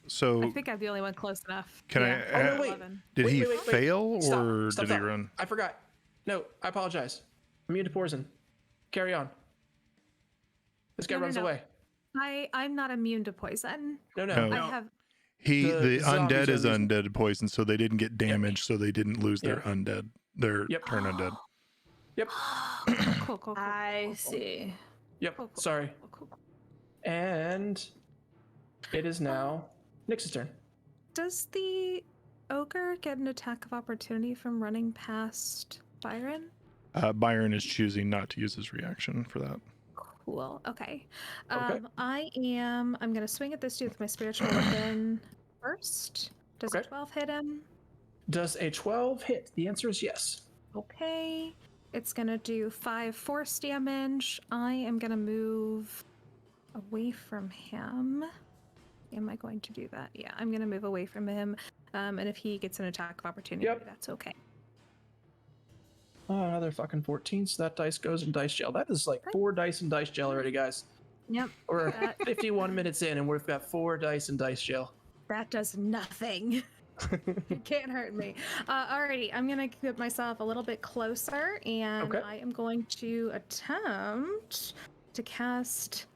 So I think I'm the only one close enough. Can I Oh, no, wait. 11. did Wait, he wait, wait, wait. fail Stop, or stop, did he stop. run? I forgot. No, I apologize. Immune to poison. Carry on. This guy No, no, runs no. away. I'm not immune to poison. No. No. I have. The zombies undead are is losing. undead poison, so they didn't get damaged, so they didn't lose their Yeah. undead, their Yep. turn undead. Yep. Cool. I see. Yep. Cool. Sorry. Cool. And it is now Nix's turn. Does the ogre get an attack of opportunity from running past Byron? Byron is choosing not to use his reaction for that. Cool. Okay. Okay. I'm gonna swing at this dude with my spiritual weapon first. Does Okay. a 12 hit him? Does a 12 hit? The answer is yes. Okay. It's gonna do 5 force damage. I am gonna move away from him. Am I going to do that? Yeah, I'm gonna move away from him. And if he gets an attack of opportunity, Yep. that's okay. Oh, another fucking 14. So that dice goes in dice jail. That is like 4 dice in dice jail already, guys. Yep. We're That- 51 minutes in, and we've got 4 dice in dice jail. That does nothing. It can't hurt me. Alrighty, I'm gonna get myself a little bit closer, and Okay. I am going to attempt to cast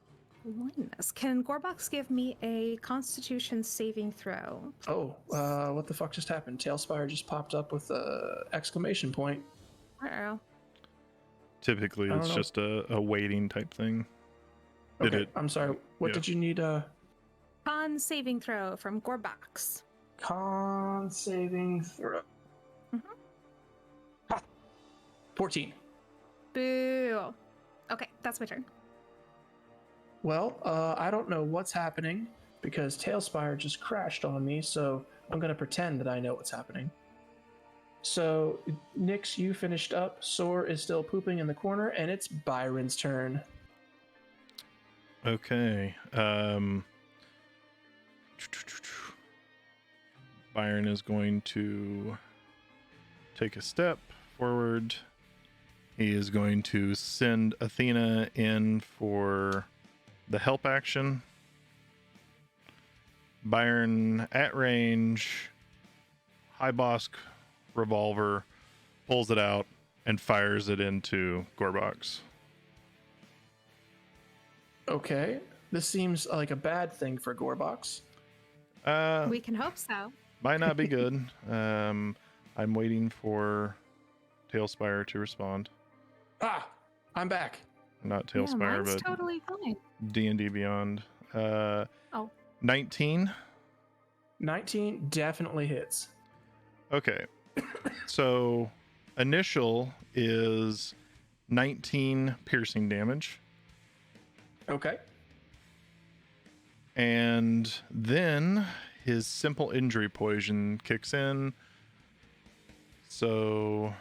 blindness. Can Gorbox give me a Constitution saving throw? Oh, what the fuck just happened? Tailspire just popped up with a exclamation point. Uh-oh. Typically, I don't it's know. just a waiting type thing. Did Okay, it? I'm sorry. What Yeah. did you need? Con saving throw from Gorbox. Con saving throw. Mhm. Ha! 14. Boo. Okay, that's my turn. Well, I don't know what's happening because Tailspire just crashed on me, so I'm gonna pretend that I know what's happening. So, Nix, you finished up. Soar is still pooping in the corner, and it's Byron's turn. Okay. Byron is going to take a step forward. He is going to send Athena in for the help action. Byron at range, high bosk revolver, pulls it out and fires it into Gorbox. Okay, this seems like a bad thing for Gorbox. We can hope so. Might not be good. I'm waiting for Tailspire to respond. Ah, I'm back. Not Yeah, Tailspire, mine's but totally fine. D&D Beyond. Oh. 19. 19 definitely hits. Okay. So initial is 19 piercing damage. Okay. And then his simple injury poison kicks in. So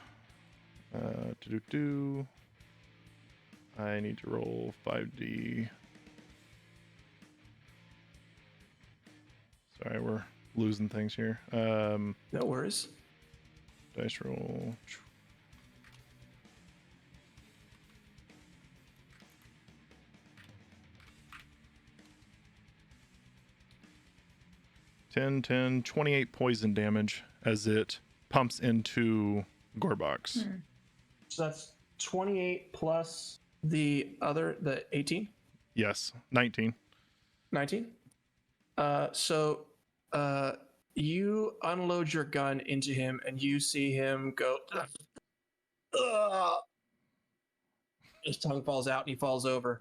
I need to roll 5d. Sorry, we're losing things here. No worries. Dice roll. $10, 28 poison damage as it pumps into Gorbox. So that's 28 plus the 18? Yes, 19. 19? You unload your gun into him and you see him go. Ugh. His tongue falls out and he falls over.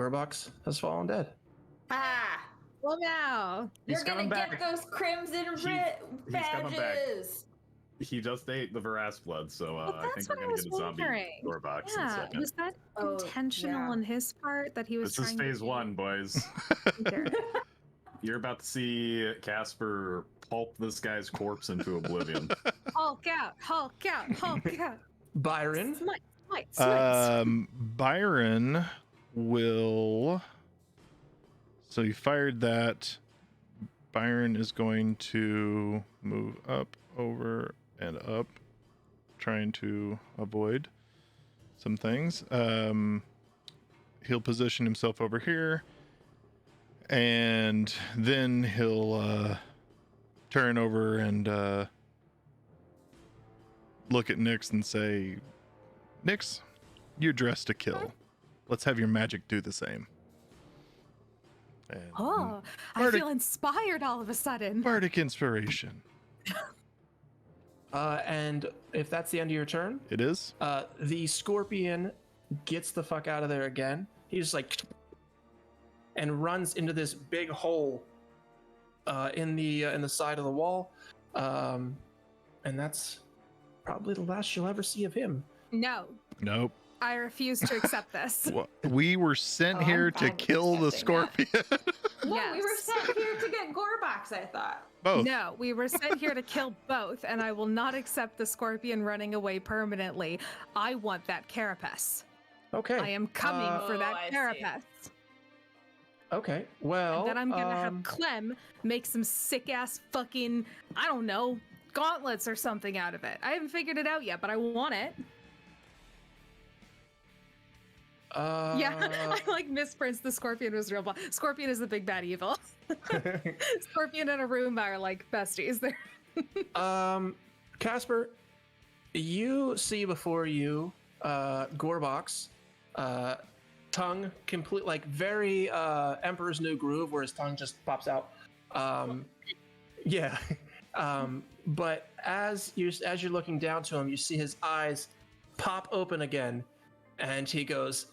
Gorbox has fallen dead. Ah, Well, now. He's you're gonna coming get back. those crimson He's coming back. badges. He just ate the Veras blood, so Well, I that's think we're what I gonna was get a zombie wondering. door box in a Yeah, second. was that Oh, intentional yeah. on his part that he was This is trying phase to one, boys. Sure. You're about to see Casper pulp this guy's corpse into oblivion. Hulk out, Hulk out, Hulk out. Byron. Smite, smite, smite. Byron will. So you fired that. Byron is going to move up, over, and up, trying to avoid some things. He'll position himself over here, and then he'll turn over and look at Nyx and say, Nyx, you're dressed to kill. Let's have your magic do the same. And Oh, I Bardic- feel inspired all of a sudden. Bardic inspiration. And if that's the end of your turn, It is. the scorpion gets the fuck out of there again. He's like, and runs into this big hole in the side of the wall, and that's probably the last you'll ever see of him. No, Nope. I refuse to accept this. We were sent Oh, I'm here to fine with kill the accepting scorpion. No, we were Yes. sent here to get Gorbox, I thought. Both. No, we were sent here to kill both, and I will not accept the scorpion running away permanently. I want that carapace. Okay. I am coming for Oh, that I see. carapace. Okay. Well, And then I'm gonna have Clem make some sick ass fucking, I don't know, gauntlets or something out of it. I haven't figured it out yet, but I want it. Yeah, I like misprints. The scorpion was real. Scorpion is the big bad evil. Scorpion and a Roomba are like besties. They're Casper, you see before you Gorbox, tongue complete, like very Emperor's New Groove, where his tongue just pops out. Yeah. But as you're looking down to him, you see his eyes pop open again, and he goes,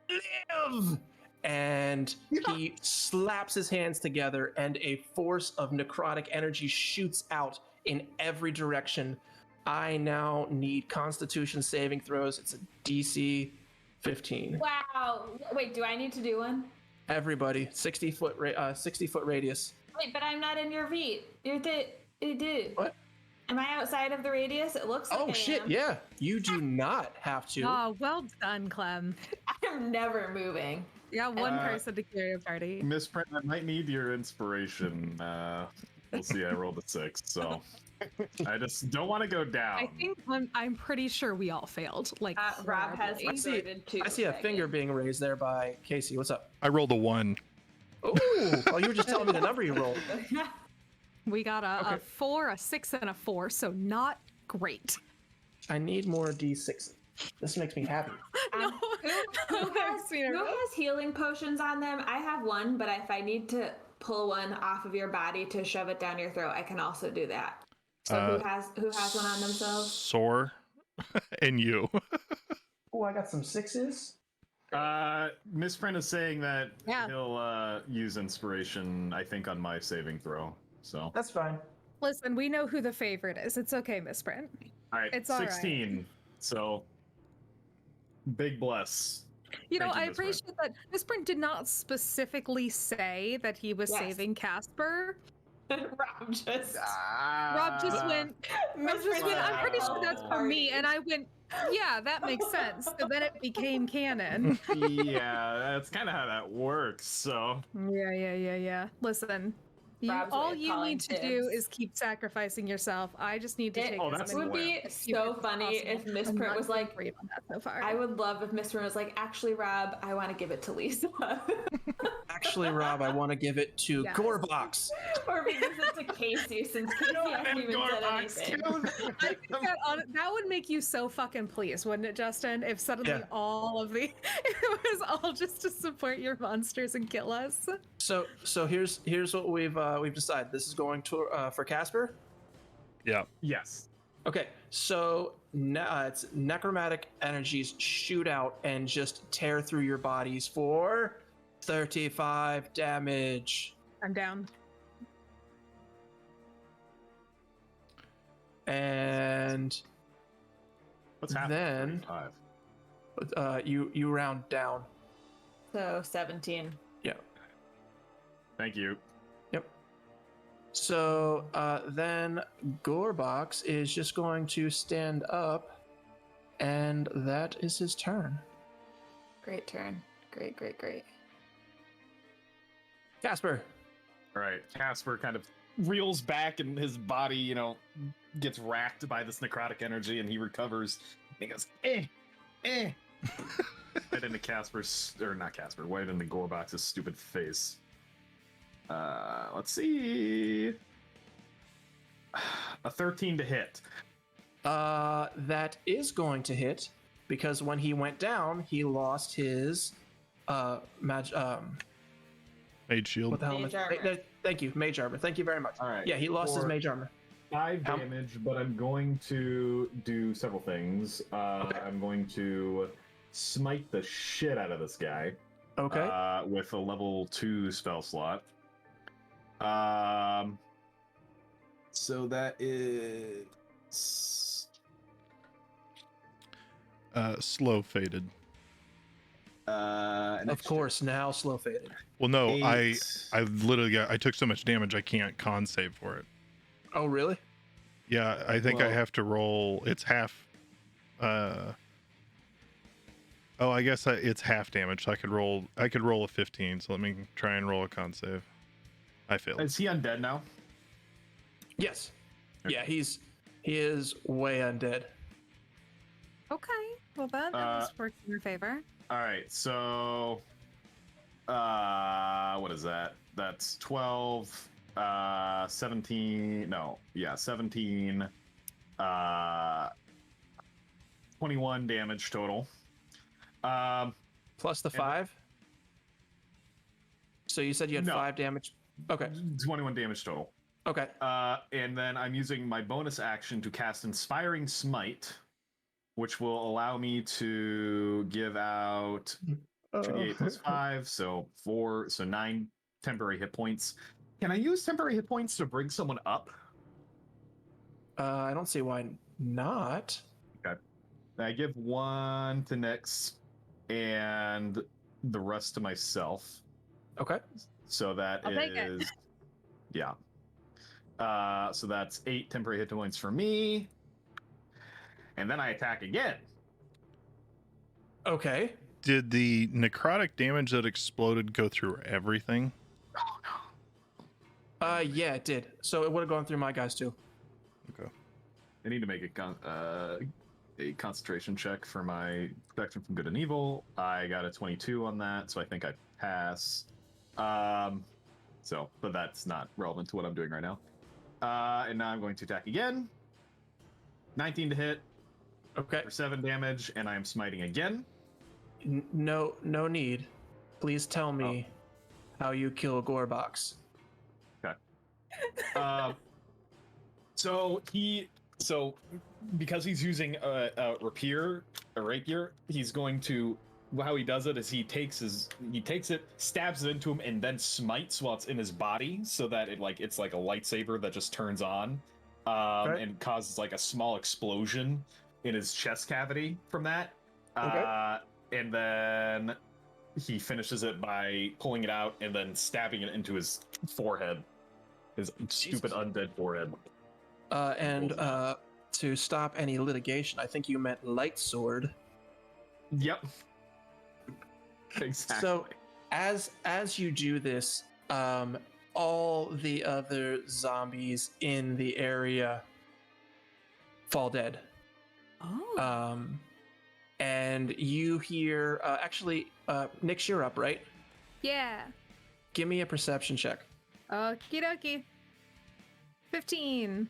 "Live!" And he slaps his hands together, and a force of necrotic energy shoots out in every direction. I now need Constitution saving throws. It's a DC 15. Wow. Wait, do I need to do one? Everybody, 60 foot radius. Wait, but I'm not in your feet. You do. What? Am I outside of the radius? It looks like Oh I shit! am. Yeah, you do not have to. oh, well done, Clem. I'm never moving. You got one person to carry a party. Misprint, I might need your inspiration. We'll see. I rolled a 6, so I just don't want to go down. I think I'm pretty sure we all failed. Like Rob has horribly. succeeded too. I see a finger being raised there by Casey. What's up? I rolled a 1. Ooh! Oh, you were just telling me the number you rolled. We got a Okay. 4, a 6, and a 4, so not great. I need more D6. This makes me happy. Who has healing potions on them? I have one, but if I need to pull one off of your body to shove it down your throat, I can also do that. So who has one on themselves? Sore. And you. Oh, I got some 6s. Misprint is saying that Yeah. he'll use inspiration, I think, on my saving throw. So, That's fine. Listen, we know who the favorite is. It's okay, Misprint. all right, It's all right. 16. So, big bless. You know, Thank you, I Misprint. appreciate that Misprint did not specifically say that he was Yes. saving Casper. Rob just. Rob just went, I'm pretty sure that's for me. And I went, yeah, that makes sense. So then it became canon. Yeah, that's kind of how that works. So, Yeah. Listen, Rob's way all of you calling need to do dibs. is keep sacrificing yourself. I just need to It take Oh, as that's many would be aware. so funny if possible. I'm Misprint not was gonna like, read on that so far. I would love if Misprint was like, actually, Rob, I want to give it to Lisa. Actually, Rob, I want to give it to Yes. Gorbox. Or if he gives it to Casey, since Casey hasn't even said anything. I think that would make you so fucking pleased, wouldn't it, Justin? If suddenly Yeah. all of the it was all just to support your monsters and kill us. So here's what we've decided. This is going to for Casper. Yeah. yes. Okay, so it's necromantic energies shoot out and just tear through your bodies for 35 damage. I'm down. And What's half then 35? you round down. So 17. Yeah. Thank you. Yep. So then Gorebox is just going to stand up, and that is his turn. Great turn. Great. Casper. All right, Casper kind of reels back, and his body, gets racked by this necrotic energy, and he recovers. He goes, eh. Right into Casper's, or not Casper, right into Gorebox's stupid face. Let's see. A 13 to hit. That is going to hit because when he went down, he lost his Mage shield. what the hell? Mage armor. Thank you, mage armor. Thank you very much. All right. Yeah, he lost his For mage armor. 5 How- damage, but I'm going to do several things. Okay. I'm going to smite the shit out of this guy. Okay. With a level 2 spell slot. So that is Slow faded. Of course, now slow faded. Well, no, Eight. I literally I took so much damage I can't con save for it. Oh, really? Yeah, I think I Well- have to roll. It's half. Oh, I guess it's half damage. So I could roll a 15. So let me try and roll a con save. I failed. Is he undead now? Yes. Yeah, he is way undead. Okay. Well, that was working in your favor. All right, so what is that? That's 12, 17. No, yeah, 17. 21 damage total. Plus the And- 5. So you said you had No. 5 damage. Okay. 21 damage total. Okay. And then I'm using my bonus action to cast Inspiring Smite, which will allow me to give out 2d8 plus 5, so 4, so 9 temporary hit points. Can I use temporary hit points to bring someone up? I don't see why not. I give 1 to Nyx and the rest to myself. Okay. So that I'll take it. is, yeah. So that's 8 temporary hit points for me. And then I attack again. Okay. Did the necrotic damage that exploded go through everything? Oh no. Yeah, it did. So it would have gone through my guys too. Okay. I need to make a concentration check for my protection from good and evil. I got a 22 on that, so I think I pass. But that's not relevant to what I'm doing right now. And now I'm going to attack again. 19 to hit Okay. for 7 damage, and I am smiting again. No need. Please tell me how you kill Gorebox. So because he's using a rapier, he's going to. How he does it is he takes it, stabs it into him, and then smites while it's in his body, so that it's like a lightsaber that just turns on, and causes like a small explosion in his chest cavity from that. Okay. And then he finishes it by pulling it out and then stabbing it into his forehead, his stupid undead forehead. To stop any litigation, I think you meant light sword. Yep. Exactly. So, as you do this, all the other zombies in the area fall dead. Oh. And you hear, Nyx, you're up, right? Yeah. Give me a perception check. Okie dokie. 15.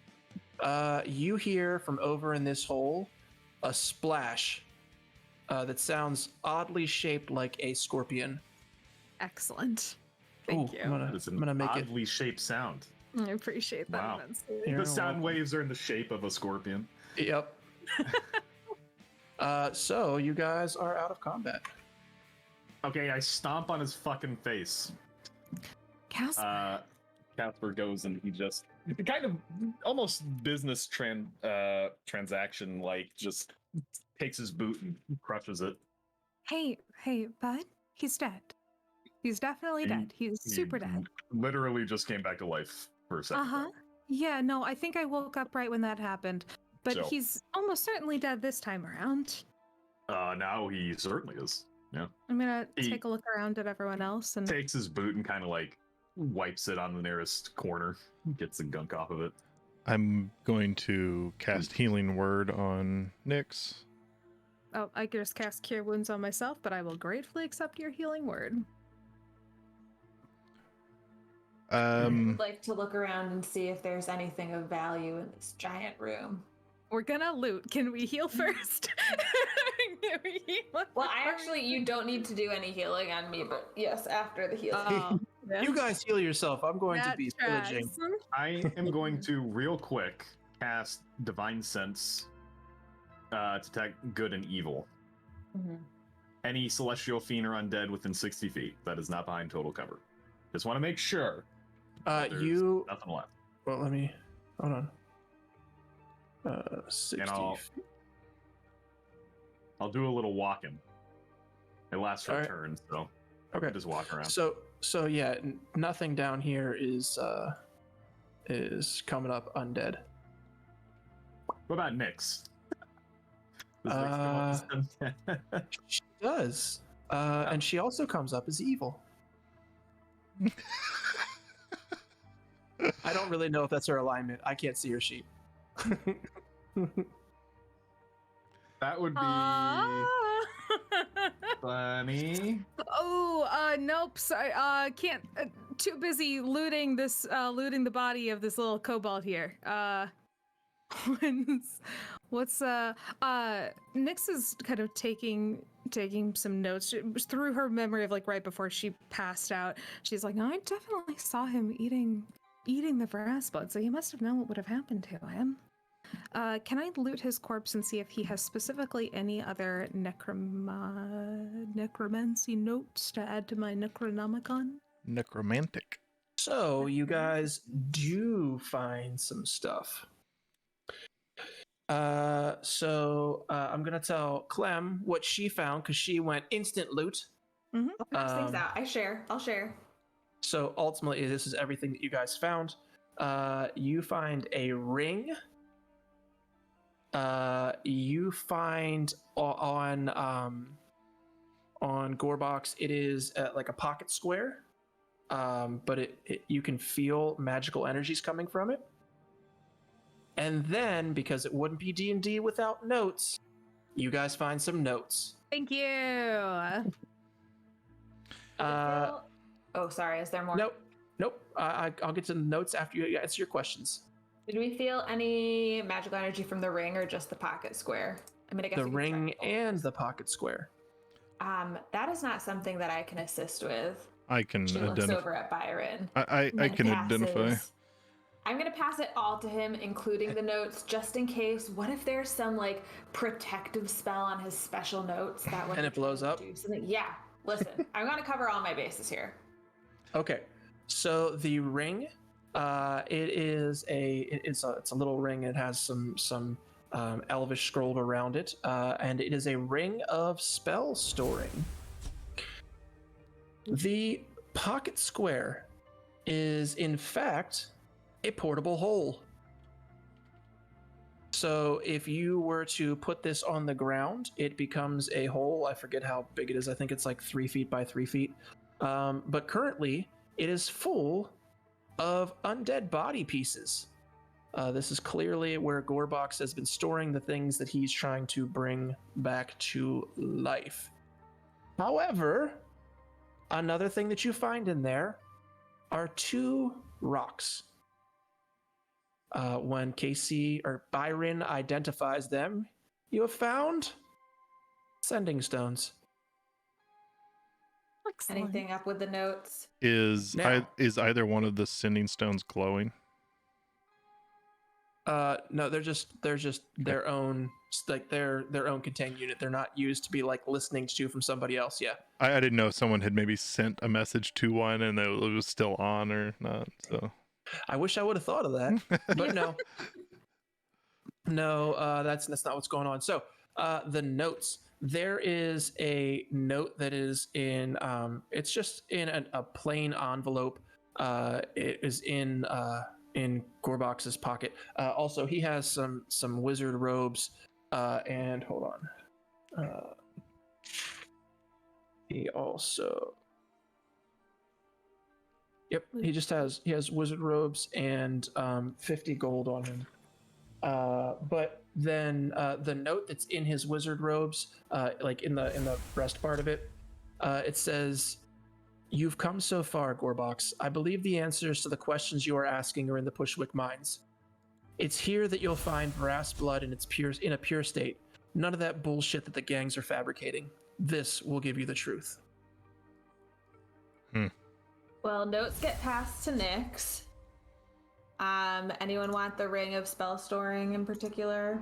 You hear from over in this hole a splash that sounds oddly shaped like a scorpion. Excellent. Thank Ooh, you. It's I'm gonna make it. oddly shaped sound. I appreciate that Wow. immensely. You're The sound welcome. waves are in the shape of a scorpion. Yep. So you guys are out of combat. Okay, I stomp on his fucking face. Casper. Casper goes and he just kind of almost business transaction like just takes his boot and crushes it. Hey, bud. He's dead. He's definitely dead. He's super dead. Literally just came back to life for a second. Uh-huh. Yeah, no, I think I woke up right when that happened. But So- he's almost certainly dead this time around. Now he certainly is. Yeah. I'm gonna He- take a look around at everyone else and Takes his boot and kind of like wipes it on the nearest corner, gets the gunk off of it. I'm going to cast Healing Word on Nyx. oh, I can just cast Cure Wounds on myself, but I will gratefully accept your healing word. I'd like to look around and see if there's anything of value in this giant room. We're gonna loot. Can we heal first? Can we heal Well, before actually, you don't need to do any healing on me, but yes, after the healing. Oh, yeah. You guys heal yourself. I'm going to That be tracks. pillaging. I am going to real quick cast Divine Sense to detect good and evil. Mhm. Any celestial fiend or undead within 60 feet that is not behind total cover. Just want to make sure that there's You. nothing left. Well, let me. Hold on. 60. I'll do a little walking. It lasts for a Alright. turn, so Okay. just walk around. So yeah, nothing down here is coming up undead. What about Nyx? Does Nyx come up as She does, and she also comes up as evil. I don't really know if that's her alignment. I can't see her sheet. That would be Ah. funny. Oh, nope. Sorry. Can't. Too busy looting this. Looting the body of this little kobold here. What's Nyx is kind of taking some notes through her memory of like right before she passed out. She's like, no, I definitely saw him eating the brass bud, so he must have known what would have happened to him. Can I loot his corpse and see if he has specifically any other necromancy notes to add to my Necronomicon? Necromantic. So you guys do find some stuff. I'm gonna tell Clem what she found because she went instant loot. I'll pass things Um, out. I'll share. So ultimately, this is everything that you guys found. You find a ring. You find on Gorebox, it is like a pocket square, but you can feel magical energies coming from it. And then, because it wouldn't be D&D without notes, you guys find some notes. Thank you. Oh, sorry. Is there more? Nope. I'll get to the notes after you answer your questions. Did we feel any magical energy from the ring or just the pocket square? I mean, I guess The we could ring check both. and the pocket square. That is not something that I can assist with. I can She looks identify. over at Byron. I and can identify. passes. I'm gonna pass it all to him, including the notes, just in case. What if there's some like protective spell on his special notes that when And he it blows tries up? to do something? Yeah. Listen, I'm gonna cover all my bases here. Okay, so the ring, it's a little ring. It has some elvish scroll around it, and it is a ring of spell storing. The pocket square is in fact a portable hole. So if you were to put this on the ground, it becomes a hole. I forget how big it is. I think it's like 3 feet by 3 feet. But currently, it is full of undead body pieces. This is clearly where Gorebox has been storing the things that he's trying to bring back to life. However, another thing that you find in there are 2 rocks. When Casey or Byron identifies them, you have found sending stones. Excellent. Anything up with the notes? Is Now- either one of the sending stones glowing? No, they're just their own, like their own contained unit. They're not used to be like listening to from somebody else. Yeah. I didn't know if someone had maybe sent a message to one and it was still on or not. So I wish I would have thought of that, but no, that's not what's going on. So, the notes. There is a note that is in. It's just in a plain envelope. It is in Gorbox's pocket. Also, he has some wizard robes. And hold on. He also. Yep, he has wizard robes and 50 gold on him. But then the note that's in his wizard robes, like in the breast part of it, it says, "You've come so far, Gorbox. I believe the answers to the questions you are asking are in the Pushwick mines. It's here that you'll find brass blood in a pure state. None of that bullshit that the gangs are fabricating. This will give you the truth." Well, notes get passed to Nyx. Anyone want the ring of spell storing in particular?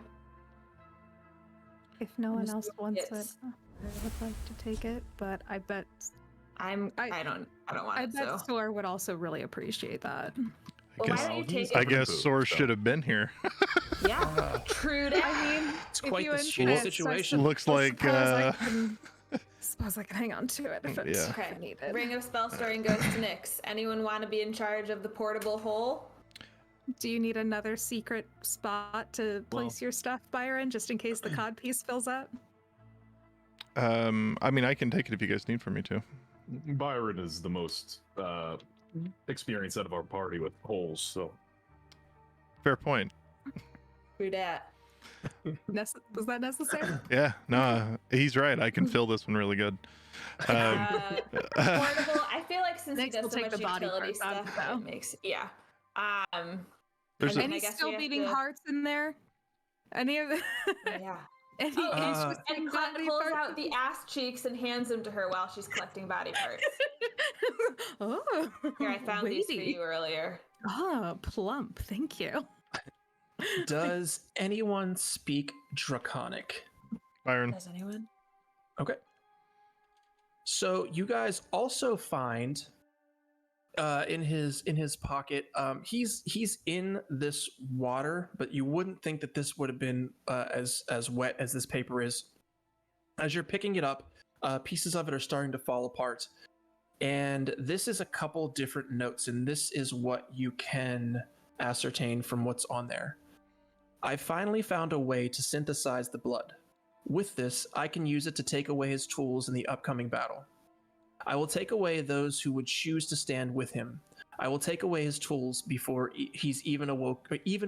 If no one Just else wants it, yes. I would like to take it, but I bet I don't want I it. bet So. Sor would also really appreciate that. Well, why don't you take I it? guess Food, Soar so. should have been here. Yeah, true that. I mean, It's if quite you the insist, shitty I situation. Looks I like suppose I can hang on to it if it's Yeah. Okay. needed. Ring of spell storing goes to Nyx. Anyone want to be in charge of the portable hole? Do you need another secret spot to place your stuff, Byron, just in case the cod piece fills up? I mean, I can take it if you guys need for me to. Byron is the most experienced out of our party with holes, so Fair point. True that. Was that necessary? Yeah, no, he's right. I can fill this one really good. Portable. I feel like since he Nyx will does so take much the body utility parts out, stuff, though. it makes yeah. There's and a- then I Any guess still we have beating to- hearts in there? Any of the Yeah. any Oh, interesting And Clem body pulls parts? out the ass cheeks and hands them to her while she's collecting body parts. Oh, Here, I found these for weighty. you earlier. Oh, plump. Thank you. Does anyone speak Draconic? Byron. Does anyone? Okay. So you guys also find in his pocket, he's in this water, but you wouldn't think that this would have been as wet as this paper is. As you're picking it up, pieces of it are starting to fall apart, and this is a couple different notes, and this is what you can ascertain from what's on there. I finally found a way to synthesize the blood. With this, I can use it to take away his tools in the upcoming battle. I will take away those who would choose to stand with him. I will take away his tools before he's even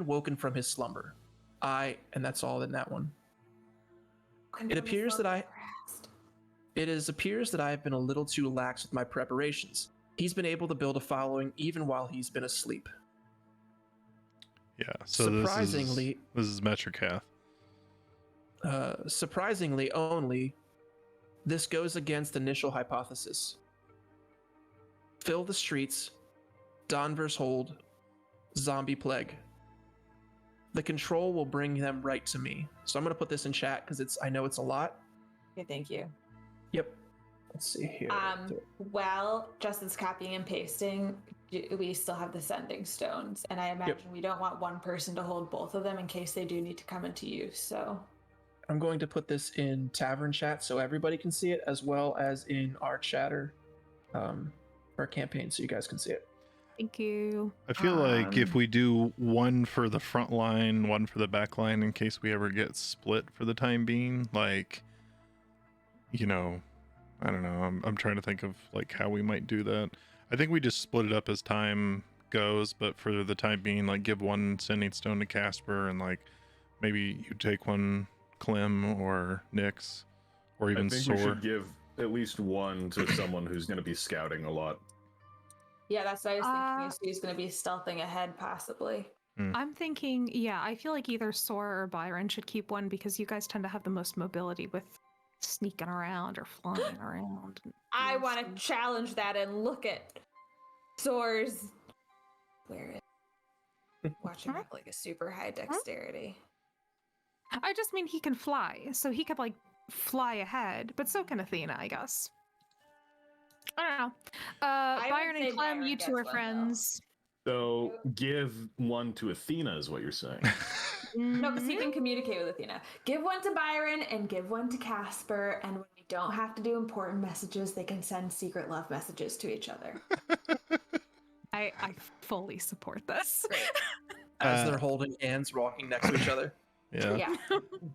woken from his slumber. And that's all in that one. It appears that appears that I have been a little too lax with my preparations. He's been able to build a following even while he's been asleep. Yeah. So Surprisingly, this is Metricath. surprisingly only, this goes against initial hypothesis. Fill the streets, Donver's hold, zombie plague. The control will bring them right to me. So I'm gonna put this in chat because I know it's a lot. Okay, thank you. Yep. Let's see here. While Justin's copying and pasting, we still have the sending stones, and I imagine we don't want one person to hold both of them in case they do need to come into use. So I'm going to put this in tavern chat so everybody can see it, as well as in our chatter, our campaign, so you guys can see it. Thank you. I feel like if we do one for the front line, one for the back line, in case we ever get split for the time being, like, you know, I don't know. I'm trying to think of like how we might do that. I think we just split it up as time goes, but for the time being, like, give one sending stone to Casper, and like maybe you take one Clem or Nyx, or even I think Soar. we should give at least one to someone who's going to be scouting a lot. yeah, that's what I was thinking. Is she's going to be stealthing ahead, possibly. I'm thinking, yeah, I feel like either Sora or Byron should keep one because you guys tend to have the most mobility with sneaking around or flying around. I want to challenge that and look at Soar's. Where is? Watch him have like a super high dexterity. I just mean he can fly, so he could like fly ahead, but so can Athena, I guess. I don't know. would Byron say and Clem, Byron you gets two are one, though. friends. So give one to Athena is what you're saying. No, because he can communicate with Athena. Give one to Byron and give one to Casper, and when you don't have to do important messages, they can send secret love messages to each other. I fully support this. Great. As they're holding hands, walking next to each other. Yeah.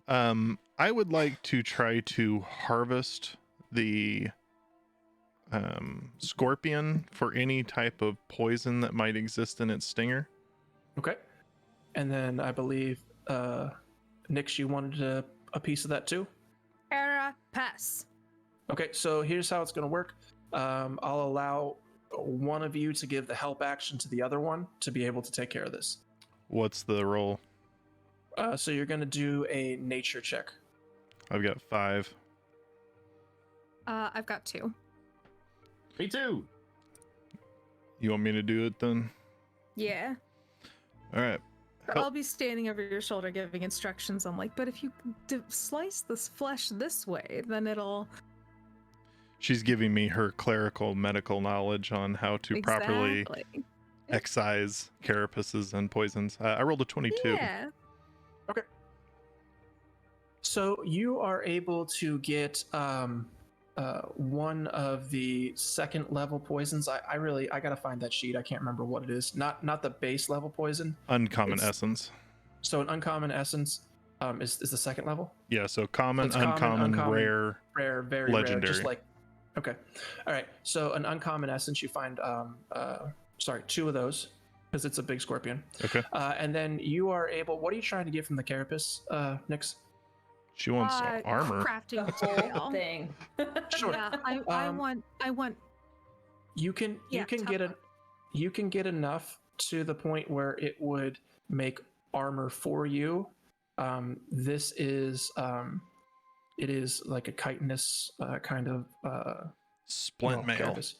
Yeah. I would like to try to harvest the scorpion for any type of poison that might exist in its stinger. Okay. And then I believe, Nix, you wanted a piece of that too? Era pass. Okay, so here's how it's going to work. I'll allow one of you to give the help action to the other one to be able to take care of this. What's the roll? So you're going to do a nature check. I've got 5. I've got 2. Me too. You want me to do it then? Yeah. All right. I'll be standing over your shoulder giving instructions. I'm like, but if you slice this flesh this way, then it'll... She's giving me her clerical medical knowledge on how to properly excise carapaces and poisons. I rolled a 22. Yeah. So you are able to get one of the second level poisons. I gotta find that sheet. I can't remember what it is. Not the base level poison. Uncommon It's- essence. So an uncommon essence is the second level. Yeah, so common, It's common, uncommon, uncommon, rare. Rare, very rare. Legendary. Just like, okay, all right. So an uncommon essence, you find 2 of those because it's a big scorpion. Okay. And then you are able. What are you trying to get from the carapace, Nix? She wants armor. Crafting The material. whole thing. Sure. Yeah, I want. You can Yeah, you can get enough to the point where it would make armor for you. This is it is like a chitinous kind of Splint mail. carapace.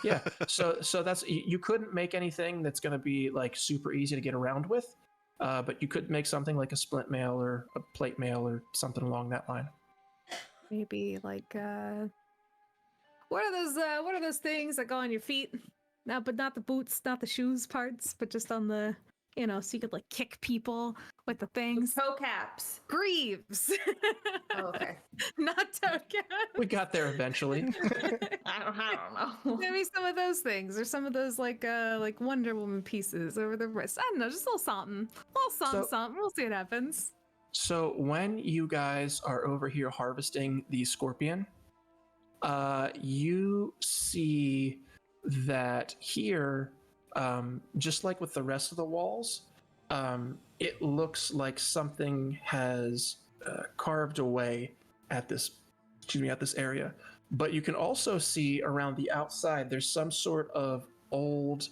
Yeah. So that's you couldn't make anything that's going to be like super easy to get around with, but you could make something like a splint mail or a plate mail or something along that line. Maybe like what are those things that go on your feet? No, but not the boots, not the shoes parts, but just on the, so you could like kick people with the things. Toe caps. Greaves. Oh, okay. Not toe caps. We got there eventually. I don't know. Maybe some of those things, or some of those like Wonder Woman pieces over the wrist. I don't know, just a little something, something. We'll see what happens. So when you guys are over here harvesting the scorpion, you see that here, just like with the rest of the walls, it looks like something has carved away at this area. But you can also see around the outside, there's some sort of old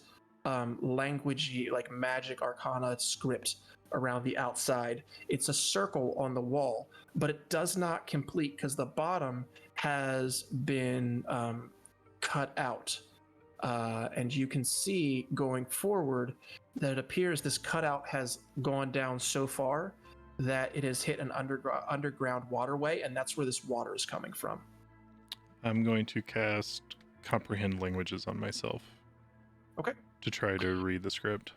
languagey, like magic arcana script around the outside. It's a circle on the wall, but it does not complete because the bottom has been cut out. And you can see going forward that it appears this cutout has gone down so far that it has hit an underground waterway, and that's where this water is coming from. I'm going to cast comprehend languages on myself. Okay. To try to read the script.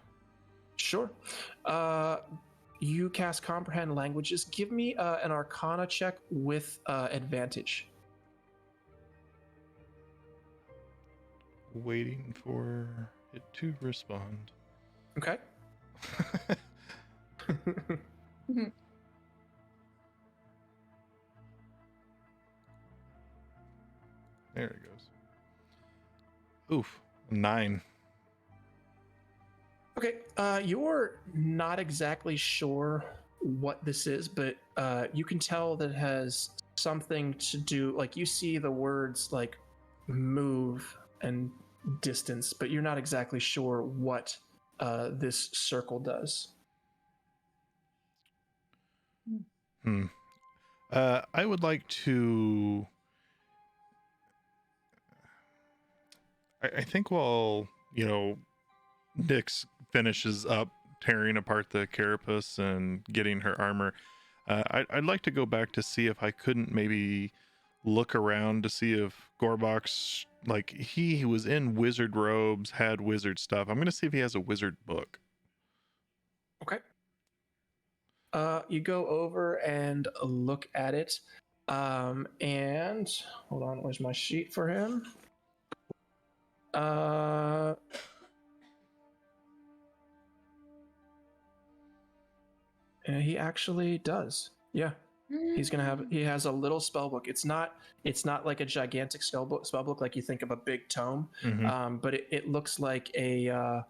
Sure. You cast comprehend languages. Give me an arcana check with advantage. Waiting for it to respond. Okay. There it goes. Oof. 9. Okay, you're not exactly sure what this is, but you can tell that it has something to do, like you see the words like move and distance, but you're not exactly sure what this circle does. I would like to... I think while, Nix finishes up tearing apart the carapace and getting her armor. I'd like to go back to see if I couldn't maybe look around to see if Gorbok's, like, he was in wizard robes, had wizard stuff. I'm gonna see if he has a wizard book. Okay. You go over and look at it. And hold on, where's my sheet for him? And he actually does. Yeah. He has a little spell book. It's not like a gigantic spell book like you think of a big tome. But it looks like a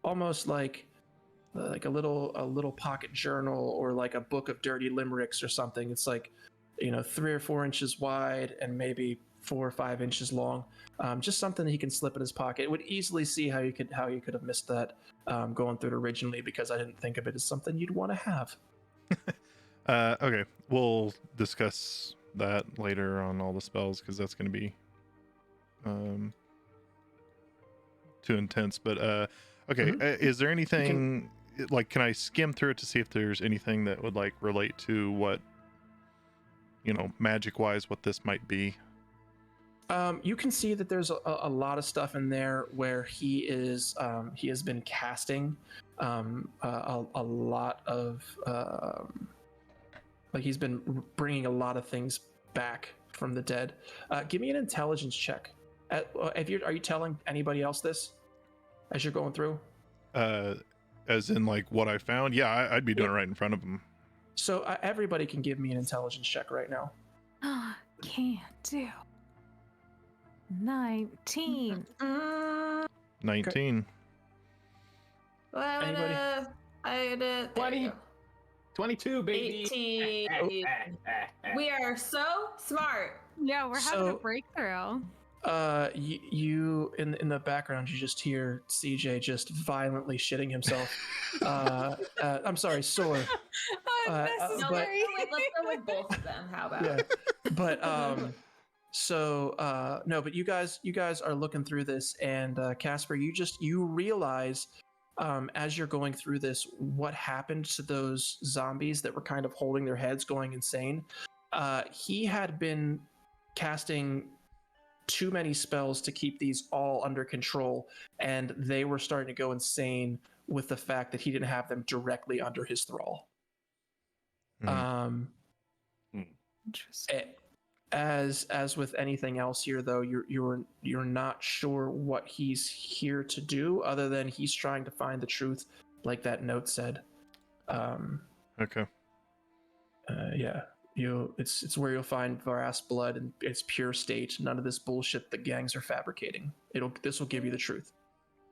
almost like a little pocket journal, or like a book of dirty limericks or something. It's like, 3 or 4 inches wide and maybe 4 or 5 inches long. Just something that he can slip in his pocket. It would easily see how you could have missed that going through it originally, because I didn't think of it as something you'd want to have. Okay, we'll discuss that later on all the spells, because that's going to be too intense. But okay, is there anything like, can I skim through it to see if there's anything that would like relate to what, magic wise, what this might be? You can see that there's a lot of stuff in there where he has been casting a lot of like, he's been bringing a lot of things back from the dead. Give me an intelligence check. Are you telling anybody else this as you're going through? As in, like, what I found? Yeah, I'd be doing it right in front of him. So everybody can give me an intelligence check right now. Can't do. 19. 19. Anybody? I did 20. 22, baby. 18. We are so smart. Yeah, we're having a So- breakthrough. You in the background, you just hear CJ just violently shitting himself. I'm sorry, Soar. No, Unnecessary. let's go with both of them. How about? Yeah, but no, but you guys are looking through this, and Casper, you realize as you're going through this, what happened to those zombies that were kind of holding their heads, going insane. He had been casting too many spells to keep these all under control, and they were starting to go insane with the fact that he didn't have them directly under his thrall. Interesting. As with anything else here, though, you're not sure what he's here to do, other than he's trying to find the truth, like that note said. Okay. Yeah. It's where you'll find Varas blood in its pure state. None of this bullshit the gangs are fabricating. This will give you the truth.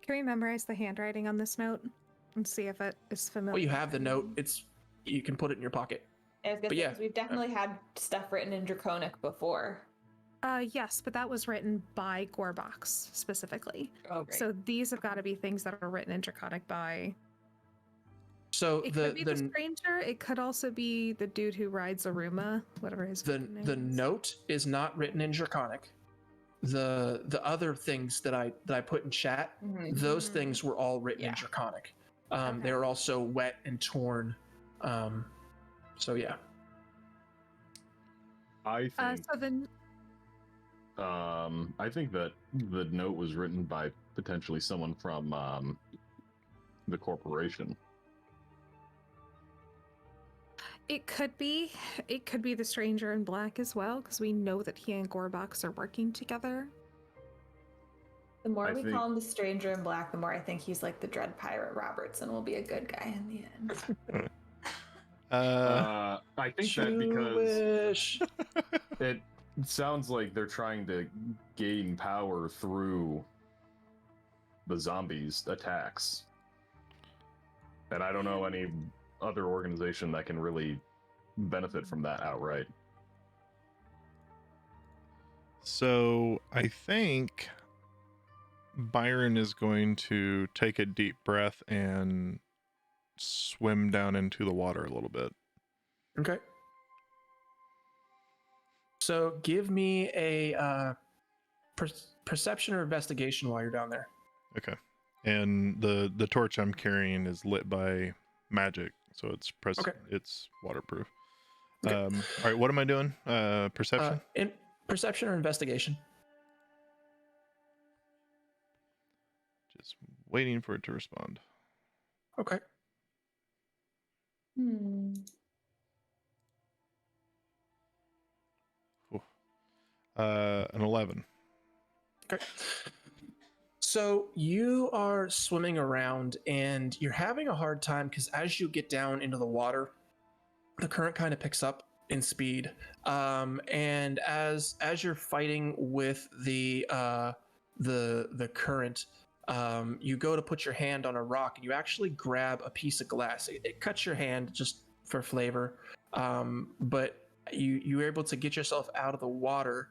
Can we memorize the handwriting on this note and see if it is familiar? Well, you have the note. You can put it in your pocket. I was gonna But say, yeah. 'cause we've definitely had stuff written in Draconic before. Yes, but that was written by Gorbox specifically. Oh, great. So these have got to be things that are written in Draconic by. So It could be the stranger. It could also be the dude who rides Aruma, whatever his fucking name the is. note is not written in Draconic. The other things that I put in chat, Mhm. those things were all written in Yeah. Draconic. Okay. They were also wet and torn. So yeah. I think So then, I think that the note was written by potentially someone from the corporation. it could be the stranger in black as well, because we know that he and Gorbox are working together. The more I we think- call him the Stranger in Black, the more I think he's like the Dread Pirate Roberts and will be a good guy in the end. I think that because Jewish. it sounds like they're trying to gain power through the zombies' attacks. And I don't know any other organization that can really benefit from that outright. So I think Byron is going to take a deep breath and swim down into the water a little bit. Okay. So give me a perception or investigation while you're down there. Okay. And the torch I'm carrying is lit by magic, so it's Okay. it's waterproof. Okay. All right, what am I doing? Perception. In perception or investigation? Just waiting for it to respond. Okay. An 11. Okay. So you are swimming around and you're having a hard time because as you get down into the water, the current kind of picks up in speed. And as you're fighting with the current, you go to put your hand on a rock and you actually grab a piece of glass. It cuts your hand just for flavor, but you're able to get yourself out of the water,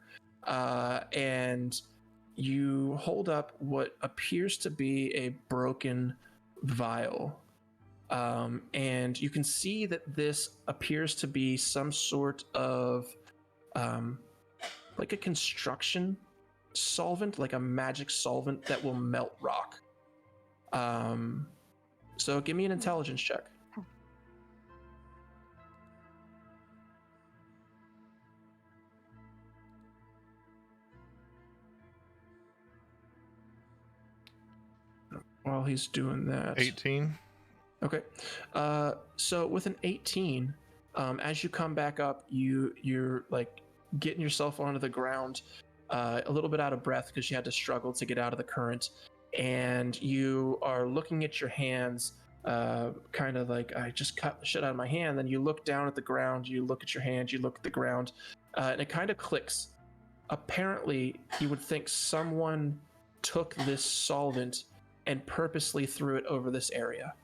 and you hold up what appears to be a broken vial. And you can see that this appears to be some sort of like a construction solvent, like a magic solvent that will melt rock. So give me an intelligence check. While he's doing that, 18. Okay. So with an 18, as you come back up, you're like getting yourself onto the ground, a little bit out of breath because you had to struggle to get out of the current, and you are looking at your hands, kind of like, I just cut the shit out of my hand. Then you look down at the ground, you look at your hand, you look at the ground, and it kind of clicks. Apparently, you would think someone took this solvent and purposely threw it over this area.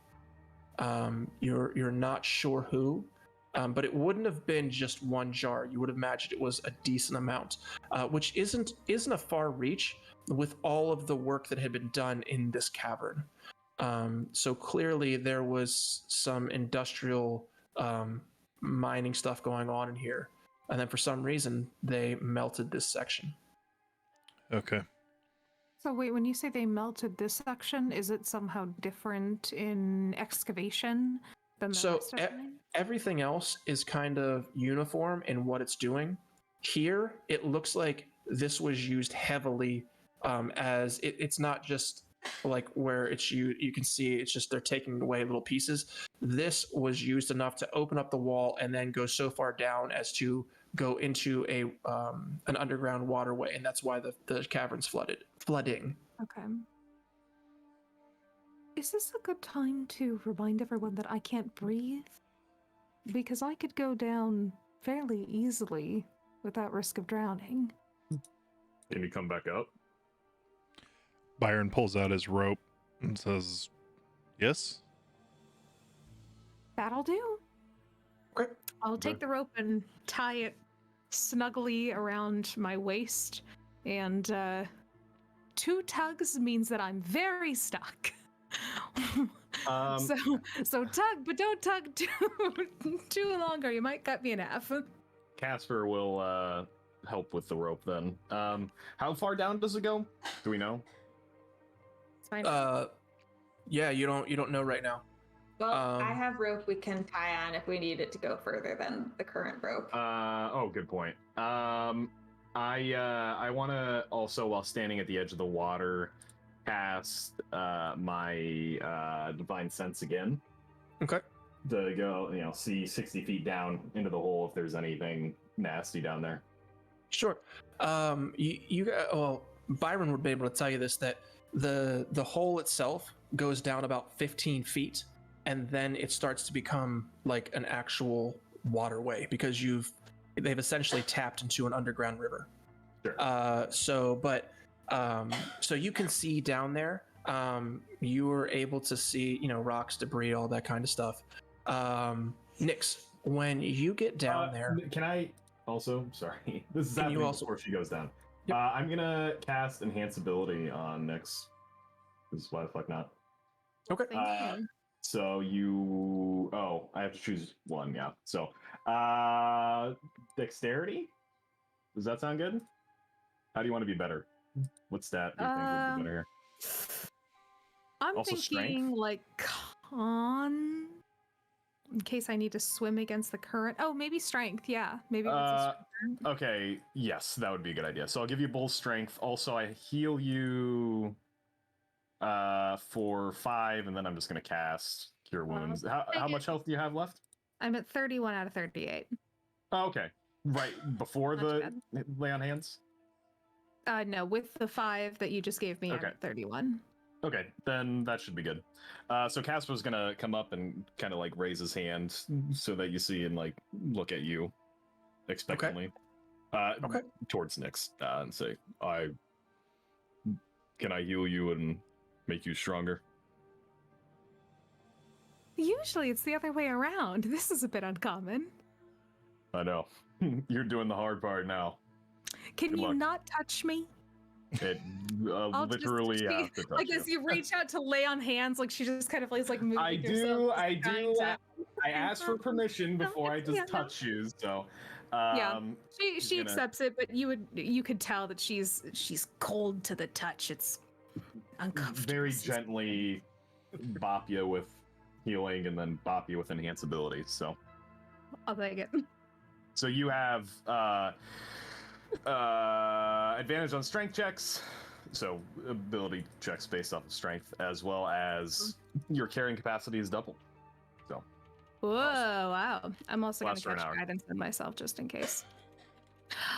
You're not sure who, but it wouldn't have been just one jar. You would have imagined it was a decent amount, which isn't a far reach with all of the work that had been done in this cavern. So clearly there was some industrial mining stuff going on in here, and then for some reason they melted this section. Okay. So wait, when you say they melted this section, is it somehow different in excavation than the So rest of the mine? everything else is kind of uniform in what it's doing. Here, it looks like this was used heavily, as it's not just like where it's you can see it's just they're taking away little pieces. This was used enough to open up the wall and then go so far down as to go into an underground waterway, and that's why the cavern's flooding. Okay. Is this a good time to remind everyone that I can't breathe? Because I could go down fairly easily without risk of drowning. Can you come back up? Byron pulls out his rope and says, "Yes." That'll do. Okay. I'll take the rope and tie it snugly around my waist, and 2 tugs means that I'm very stuck. So tug, but don't tug too long, or you might cut me in half. Casper will help with the rope then. How far down does it go? Do we know? It's fine. Yeah, you don't know right now. Well, I have rope we can tie on if we need it to go further than the current rope. Oh, good point. I want to also, while standing at the edge of the water, cast my divine sense again. Okay. To go, see 60 feet down into the hole if there's anything nasty down there. Sure. Well, Byron would be able to tell you this, that the hole itself goes down about 15 feet, and then it starts to become like an actual waterway because they've essentially tapped into an underground river. Sure. So you can see down there. You were able to see, rocks, debris, all that kind of stuff. Nyx, when you get down there, Can I also? Sorry, this is happening before she goes down. Yep. I'm gonna cast Enhance Ability on Nyx. This is why the fuck not. okay. Thank you. So I have to choose one. Yeah. So, Dexterity. Does that sound good? How do you want to be better? What stat do you think would be better here? I'm Also thinking strength? like con, in case I need to swim against the current. Oh, maybe strength. Yeah, maybe with the strength. Okay, yes, that would be a good idea. So I'll give you both strength. Also, I heal you for 5, and then I'm just gonna cast Cure Wounds. How much health do you have left? I'm at 31 out of 38. Oh, okay. Right before Not too the lay on hands? No, with the 5 that you just gave me, I'm Okay. at 31. Okay, then that should be good. So Casper's gonna come up and kind of like raise his hand so that you see and like look at you expectantly. Okay. Towards Nyx and say, can I heal you and make you stronger? Usually it's the other way around. This is a bit uncommon. I know. You're doing the hard part now. Can Good you luck. not touch me? It I'll literally just have to touch like you. as you reach out to lay on hands, like she just kind of lays like moving I herself, do. trying to- I asked for permission before I just Yeah, no. touch you, so Yeah. She she's gonna- accepts it, but you could tell that she's cold to the touch. It's uncomfortable. very gently bop you with healing and then bop you with enhanceability. So I'll take it. so you have advantage on strength checks, so ability checks based off of strength, as well as your carrying capacity is double. So Whoa, wow. I'm also going Lasts to for an catch hour. guidance on myself just in case.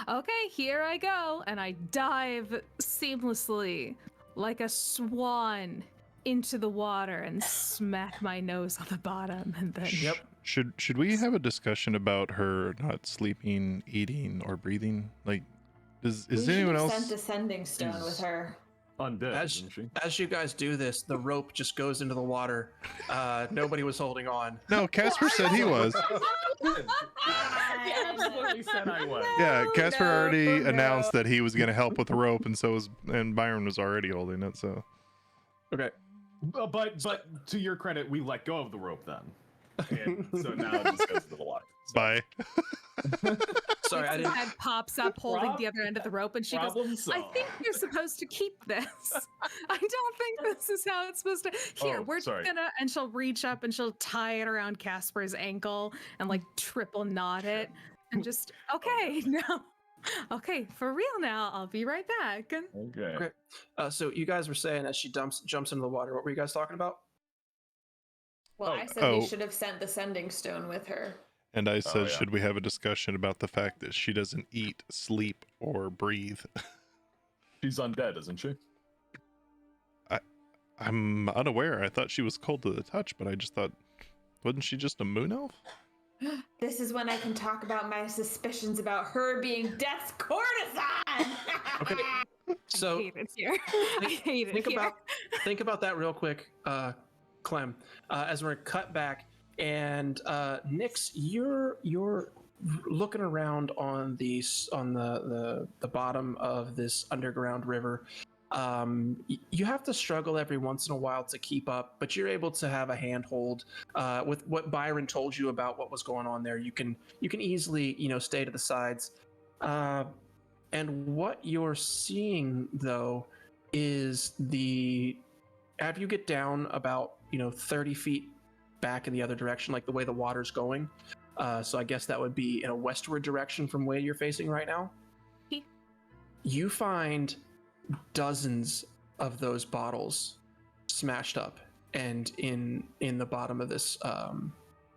Okay, here I go. And I dive seamlessly like a swan into the water and smack my nose on the bottom. And then Yep. Should we have a discussion about her not sleeping, eating, or breathing? Like, is We should anyone have else? sent Descending Stone with her. undead, As, isn't she? as you guys do this, the rope just goes into the water. Nobody was holding on. No, Casper said he was. He absolutely said I was. Yeah, Casper no, already no. announced that he was going to help with the rope, and Byron was already holding it. So Okay. But to your credit, we let go of the rope then. And so now it just goes to the water. So, bye. Sorry, I Nix's didn't. head pops up holding Prob- the other end of the rope, and she goes, Problem I solved. think you're supposed to keep this. I don't think this is how it's supposed to. Here, Oh, we're just sorry. gonna, and she'll reach up and she'll tie it around Casper's ankle and like triple knot it, and just okay, no, okay, for real now. I'll be right back. Okay. Okay. So you guys were saying as she jumps into the water. What were you guys talking about? Well, Oh, I said oh. we should have sent the Sending Stone with her. And I said, yeah. should we have a discussion about the fact that she doesn't eat, sleep, or breathe? She's undead, isn't she? I'm unaware. I thought she was cold to the touch, but I just thought, wasn't she just a moon elf? This is when I can talk about my suspicions about her being Death's courtesan. Okay. So I hate it here. I hate it here. think about that real quick, Clem. As we're cut back, and Nyx, you're looking around on the bottom of this underground river. You have to struggle every once in a while to keep up, but you're able to have a handhold with what Byron told you about what was going on there. You can easily stay to the sides. And what you're seeing though is after you get down about 30 feet back in the other direction, like the way the water's going. So I guess that would be in a westward direction from where you're facing right now. You find dozens of those bottles smashed up and in the bottom of this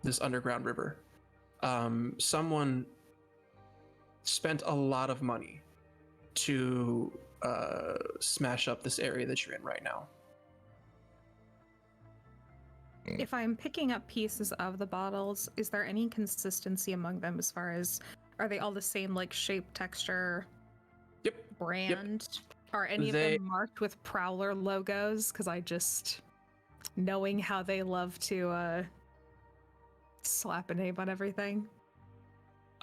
this underground river. Someone spent a lot of money to smash up this area that you're in right now. If I'm picking up pieces of the bottles, is there any consistency among them as far as are they all the same like shape, texture, Yep. brand? Are any of them marked with Prowler logos? Because I just knowing how they love to slap a name on everything.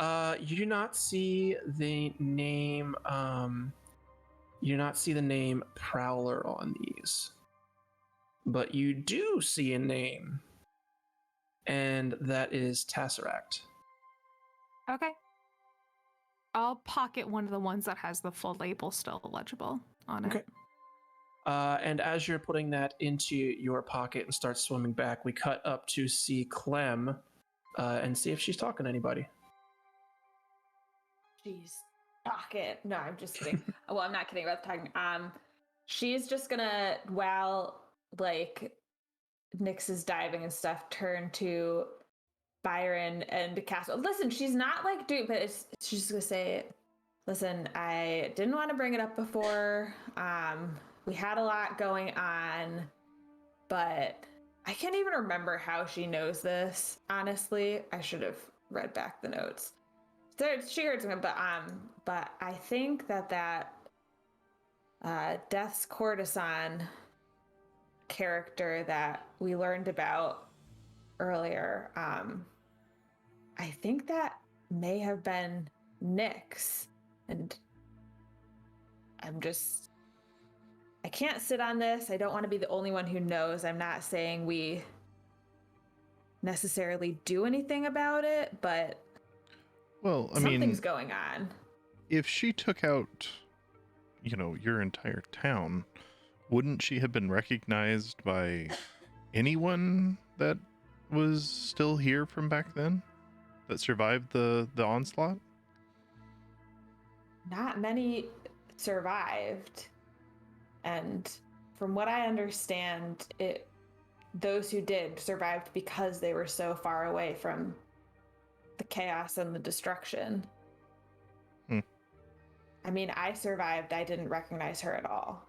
You do not see the name. You do not see the name Prowler on these, but you do see a name, and that is Tesseract. Okay. I'll pocket one of the ones that has the full label still legible on it. Okay. And as you're putting that into your pocket and start swimming back, we cut up to see Clem and see if she's talking to anybody. She's talking. No, I'm just kidding. Well, I'm not kidding about the talking. She's just gonna, while like Nyx is diving and stuff, turn to Byron and Castle. Listen, she's not like dude, but she's just gonna say, listen, I didn't want to bring it up before. We had a lot going on, but I can't even remember how she knows this. Honestly, I should have read back the notes. She heard something, but I think that Death's Courtesan character that we learned about earlier, I think that may have been Nyx, and I can't sit on this. I don't want to be the only one who knows. I'm not saying we necessarily do anything about it, but Well, I something's mean, going on. if she took out, your entire town, wouldn't she have been recognized by anyone that was still here from back then? That survived the onslaught? Not many survived, and from what I understand, those who did survived because they were so far away from the chaos and the destruction. I mean, I survived. I didn't recognize her at all.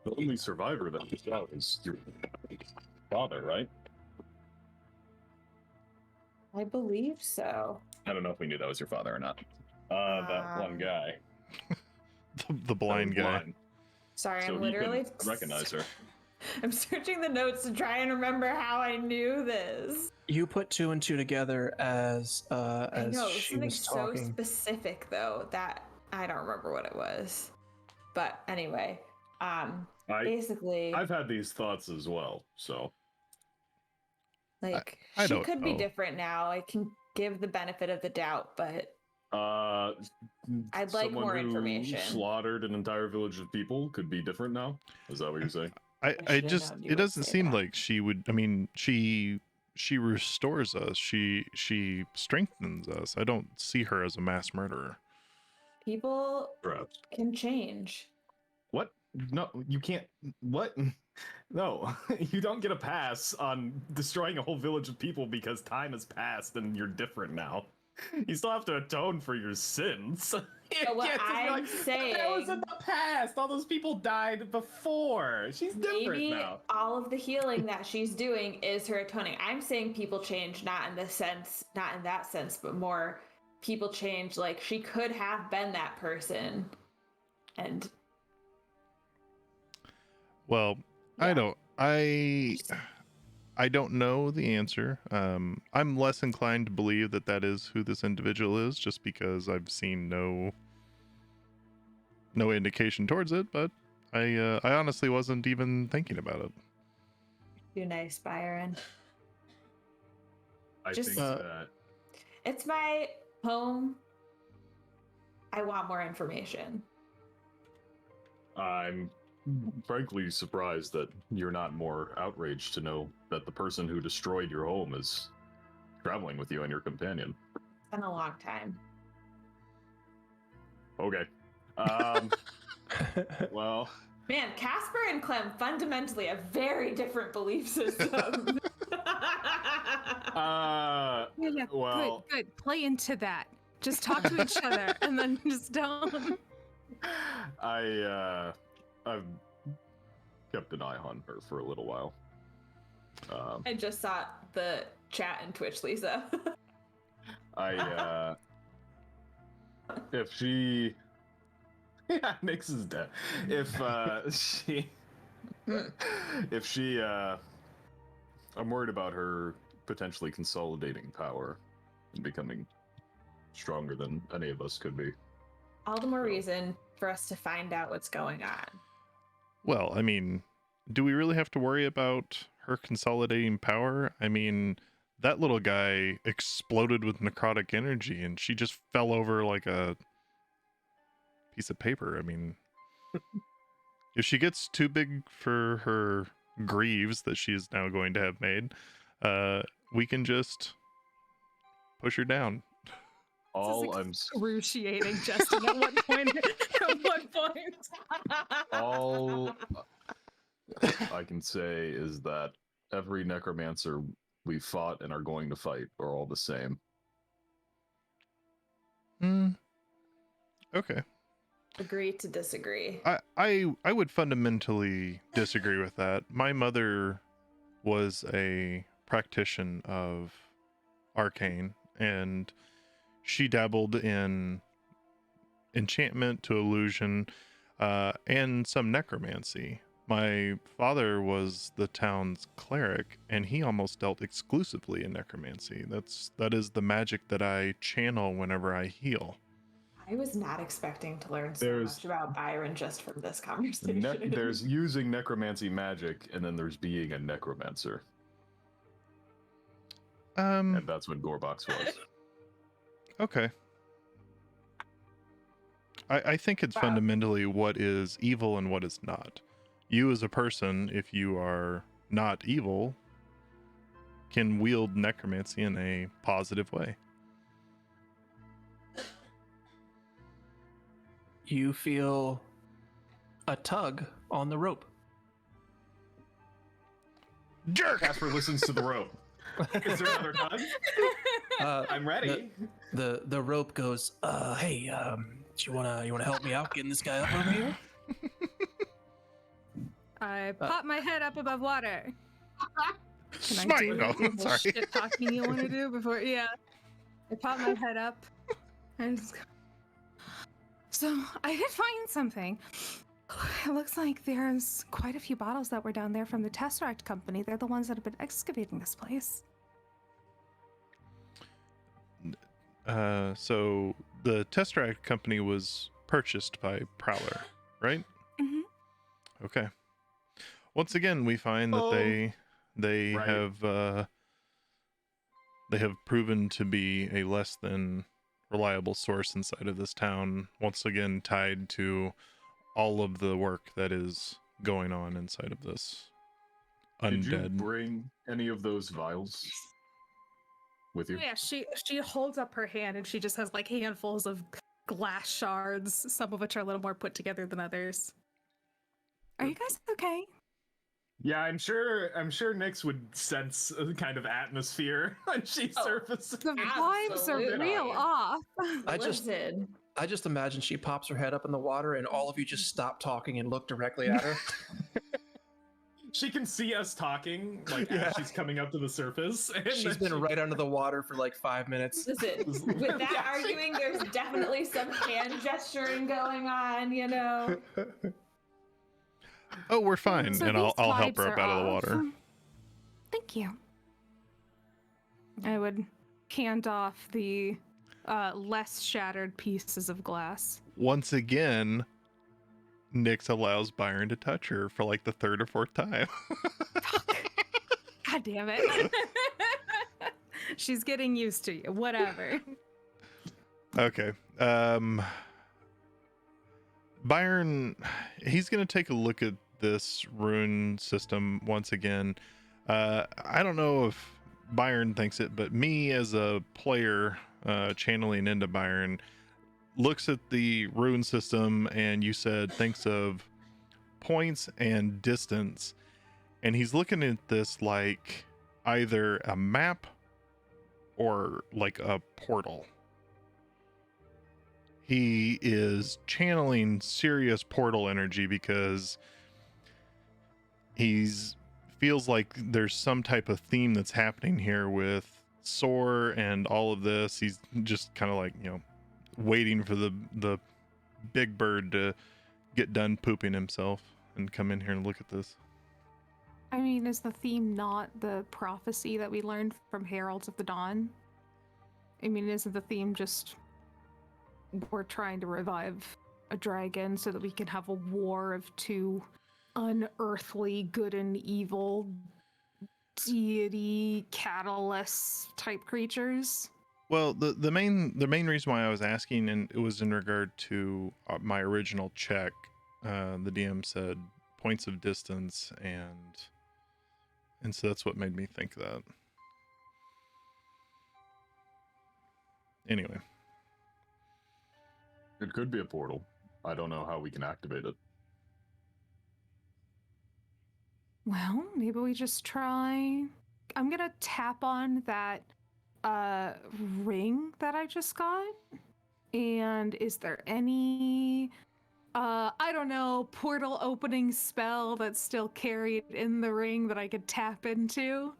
The only survivor that was out is your father, right? I believe so. I don't know if we knew that was your father or not. That one guy. The blind That was guy. blind. Sorry, So I'm he literally couldn't recognize her. I'm searching the notes to try and remember how I knew this. You put two and two together as I know, she something was so talking. specific though that I don't remember what it was. But anyway, basically, I've had these thoughts as well, so like I she don't could be know. different now. I can give the benefit of the doubt, but I'd like someone more who information. slaughtered an entire village of people could be different now. Is that what you're saying? I I should've just known you it would doesn't say seem that. like she would. I mean, she restores us. She strengthens us. I don't see her as a mass murderer. People Perhaps. can change. What? No, you can't. What? No, you don't get a pass on destroying a whole village of people because time has passed and you're different now. You still have to atone for your sins. But what You can't just be I'm "But that was in saying- the past. All those people died before. She's different Maybe now. all of the healing that she's doing is her atoning. I'm saying people change, not in that sense, but more people change. Like she could have been that person, and Well, Yeah. I don't know the answer. I'm less inclined to believe that is who this individual is, just because I've seen no indication towards it. But I honestly wasn't even thinking about it. you're nice, Byron. I Just- think that It's my home. I want more information. I'm frankly surprised that you're not more outraged to know that the person who destroyed your home is traveling with you and your companion. It's been a long time. Okay. Well, Man, Casper and Clem fundamentally have very different belief systems. Yeah, well, good. Play into that. Just talk to each other and then just don't. I've kept an eye on her for a little while. I just saw the chat and Twitch, Lisa. If she, yeah, Nyx is dead. If she, I'm worried about her potentially consolidating power and becoming stronger than any of us could be. All the more reason for us to find out what's going on. Well, I mean, do we really have to worry about her consolidating power? I mean, that little guy exploded with necrotic energy and she just fell over like a piece of paper. I mean, If she gets too big for her greaves that she is now going to have made, we can just push her down. All This is I'm excruciating, Justin. At what point? At what point? all I can say is that every necromancer we fought and are going to fight are all the same. Okay. Agree to disagree. I would fundamentally disagree with that. My mother was a practitioner of arcane, and she dabbled in enchantment to illusion, and some necromancy. My father was the town's cleric, and he almost dealt exclusively in necromancy. That is the magic that I channel whenever I heal. I was not expecting to learn so There's- much about Byron just from this conversation. There's using necromancy magic, and then there's being a necromancer, and that's what Gorbox was. Okay. I think it's Wow. fundamentally what is evil and what is not. You as a person, if you are not evil, can wield necromancy in a positive way. You feel a tug on the rope. Jerk! Casper listens to the rope. Is there another tug? I'm ready. The rope goes, hey, do you wanna help me out getting this guy up over here? I pop my head up above water. Can Smite! I do No, the sorry. shit talking you want to do before? Yeah. I pop my head up and just go. So I did find something. It looks like there's quite a few bottles that were down there from the Tesseract Company. They're the ones that have been excavating this place. So the Tesseract Company was purchased by Prowler, right? Mhm. Okay. Once again, we find that Oh. they Right. have proven to be a less than reliable source inside of this town. Once again, tied to all of the work that is going on inside of this Did you undead. bring any of those vials with you? Yeah, she holds up her hand and she just has like handfuls of glass shards, some of which are a little more put together than others. Are you guys okay? Yeah, I'm sure Nyx would sense a kind of atmosphere when she Oh. surfaces. The vibes are Absolutely. real off. I just imagine she pops her head up in the water and all of you just stop talking and look directly at her. She can see us talking, like Yeah. as she's coming up to the surface. And She's then been right under the water for like 5 minutes. Listen, with that Yeah. arguing, there's definitely some hand gesturing going on, you know? Oh, we're fine, So and these I'll help her vibes up are out of the off. water. Thank you. I would hand off the less shattered pieces of glass. Once again, Nyx allows Byron to touch her for like the third or fourth time. God damn it. She's getting used to you. Whatever. Okay. Byron, he's going to take a look at this rune system once again. I don't know if Byron thinks it, but me as a player channeling into Byron looks at the rune system, and you said thinks of points and distance, and he's looking at this like either a map or like a portal. He is channeling serious portal energy because he's feels like there's some type of theme that's happening here with Soar and all of this. He's just kind of like, waiting for the big bird to get done pooping himself and come in here and look at this. I mean, is the theme not the prophecy that we learned from Heralds of the Dawn? I mean, isn't the theme just we're trying to revive a dragon so that we can have a war of two unearthly good and evil deity catalyst type creatures? Well, the main reason why I was asking, and it was in regard to my original check, The DM said points of distance, and so that's what made me think that. Anyway. It could be a portal. I don't know how we can activate it. Well, maybe we just try. I'm gonna tap on that ring that I just got. And is there any I don't know, portal opening spell that's still carried in the ring that I could tap into?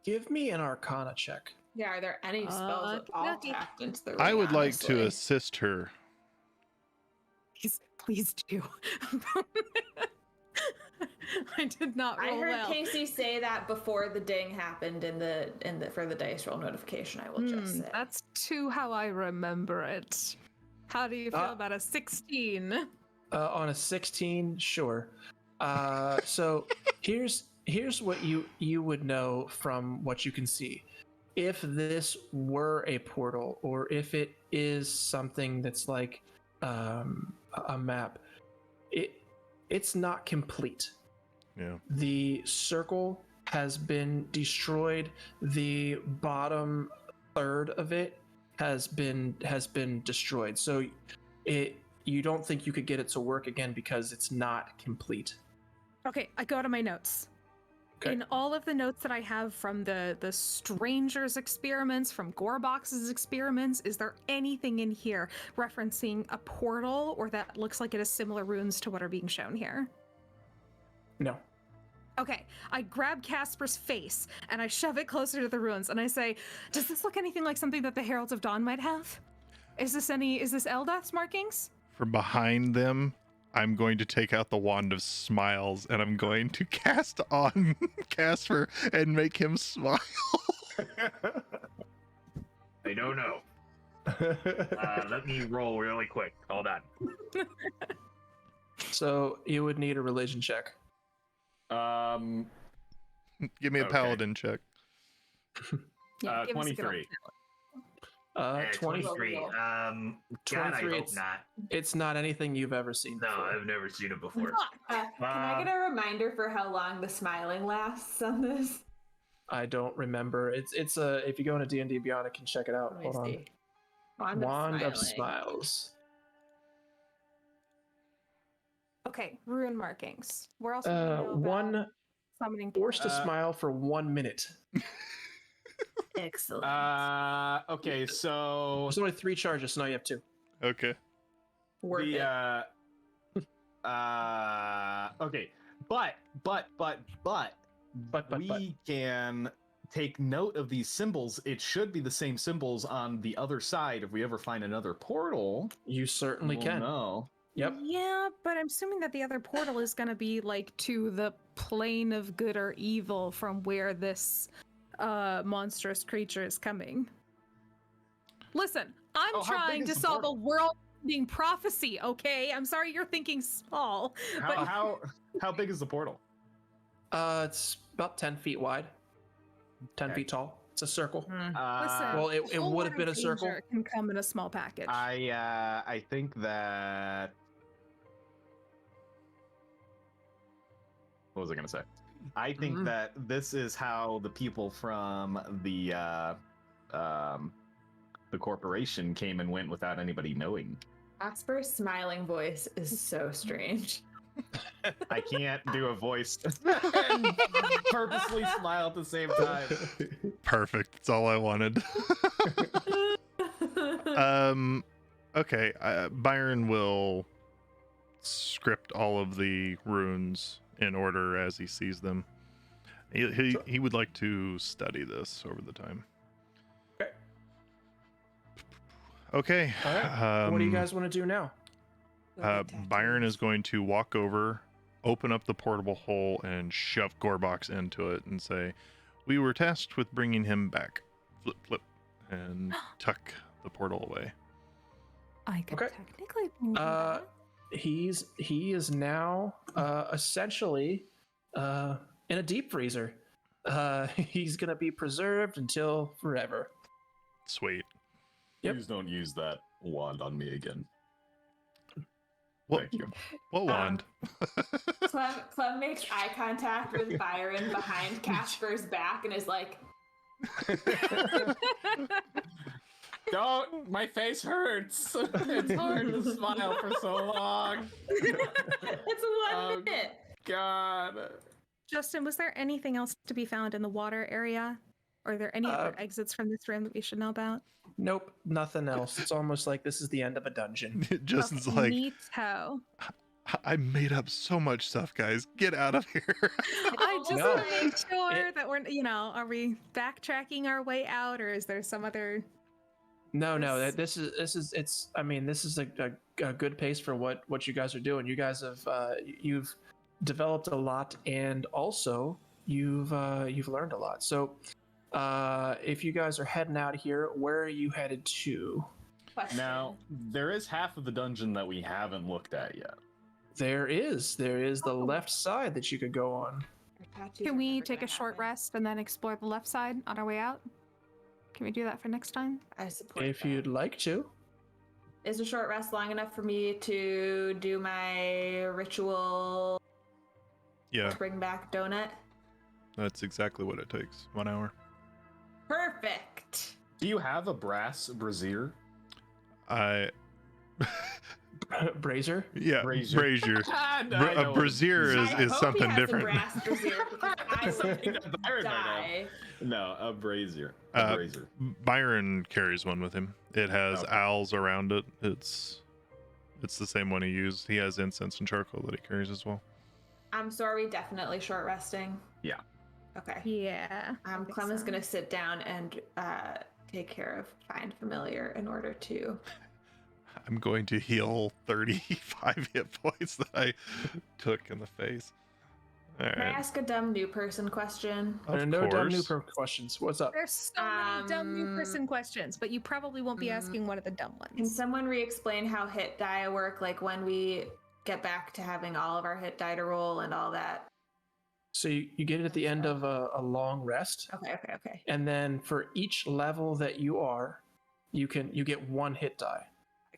Give me an Arcana check. Yeah, are there any spells at all okey-dokey. tapped into the ring? I would like to honestly? assist her. Please do. I did not roll I heard well. Casey say that before the ding happened in the for the dice roll notification. I will just say That's too how I remember it. How do you feel about a 16? On a 16, sure. So here's what you would know from what you can see. If this were a portal, or if it is something that's like a map, it's not complete. Yeah. The circle has been destroyed. The bottom third of it has been destroyed. So you don't think you could get it to work again because it's not complete. Okay, I go to my notes. Okay. In all of the notes that I have from the Stranger's experiments, from Gorebox's experiments, is there anything in here referencing a portal or that looks like it has similar runes to what are being shown here? No. Okay, I grab Casper's face and I shove it closer to the ruins and I say, does this look anything like something that the Heralds of Dawn might have? Is this Eldath's markings? From behind them, I'm going to take out the Wand of Smiles and I'm going to cast on Casper and make him smile. I don't know. Let me roll really quick. Hold on. So you would need a religion check. Give me a Okay. paladin check. Yeah, give us a good old 23. 23. 23. God, I 23, hope not. It's not anything you've ever seen No, before. I've never seen it before. can I get a reminder for how long the smiling lasts on this? I don't remember. It's a if you go into D&D Beyond, I can check it out. Let me Hold on. see. Wand Wand of Smiling. Smiles. Okay, rune markings. Where else? Do we know about One summoning forced to Uh, smile for 1 minute. Excellent. Okay, so There's only 3 charges, so now you have 2. Okay. Worth it. Okay, but we can take note of these symbols. It should be the same symbols on the other side. If we ever find another portal, You certainly we'll can. know. Yep. Yeah, but I'm assuming that the other portal is going to be like to the plane of good or evil from where this monstrous creature is coming. Listen, I'm Oh, how big trying is to the solve a portal? world-ending prophecy, okay? I'm sorry you're thinking small. But How big is the portal? It's about 10 feet wide, 10 Okay. feet tall. It's a circle. listen, Well, it whole would have lot been a of circle. danger can come in a small package. I think that. What was I gonna say? I think Mhm. that this is how the people from the corporation came and went without anybody knowing. Casper's smiling voice is so strange. I can't do a voice and purposely smile at the same time. Perfect. That's all I wanted. Okay. Byron will script all of the runes in order as he sees them. He would like to study this over the time. Okay. Okay. All right. What do you guys want to do now? Byron is going to walk over, open up the portable hole, and shove Gorebox into it and say, "We were tasked with bringing him back." Flip, flip, and tuck the portal away. I could Okay. technically bring him Uh, back. he is now essentially in a deep freezer. He's gonna be preserved until forever. Sweet. Yep. Please don't use that wand on me again. What, Thank you. what wand? Clem makes eye contact with Byron behind Casper's back and is like, Don't! My face hurts! It's hard to smile for so long. "It's one minute." God. Justin, was there anything else to be found in the water area? Are there any other exits from this room that we should know about? Nope, nothing else. It's almost like this is the end of a dungeon. Justin's Okay, like, neato. I made up so much stuff, guys. Get out of here. I just No. want to make sure that we're, are we backtracking our way out, or is there some other? No, this is it's. I mean, this is a good pace for what you guys are doing. You guys have you've developed a lot, and also you've learned a lot. So, if you guys are heading out of here, where are you headed to? Question. Now, there is half of the dungeon that we haven't looked at yet. There is the left side that you could go on. Can we take a short rest and then explore the left side on our way out? Can we do that for next time? I support If that. you'd like to. Is a short rest long enough for me to do my ritual? Yeah, Bring back donut. that's exactly what it takes. 1 hour. Perfect. Do you have a brass brazier? I Brazier. yeah, Brazier. brazier. Ah, no, Bra- I know a what brazier I is hope he something has a different. brass brazier because I Something would that Byron might have. die. No, a brazier. Uh, Brazier. Byron carries one with him. It has Okay. owls around it. It's the same one he used. He has incense and charcoal that he carries as well. So are we definitely short resting? Yeah. Okay. Yeah. Clem is gonna sit down and take care of Find Familiar in order to. I'm going to heal 35 hit points that I took in the face. All Can I right. ask a dumb new person question? Of No dumb new course. questions. What's up? There's so many dumb new person Um, questions, but you probably won't be asking one of the dumb Can ones. someone re-explain how hit die work? Like when we get back to having all of our hit die to roll and all that. So you get it at the end of a long rest, Okay. and then for each level that you are, you get 1 hit die.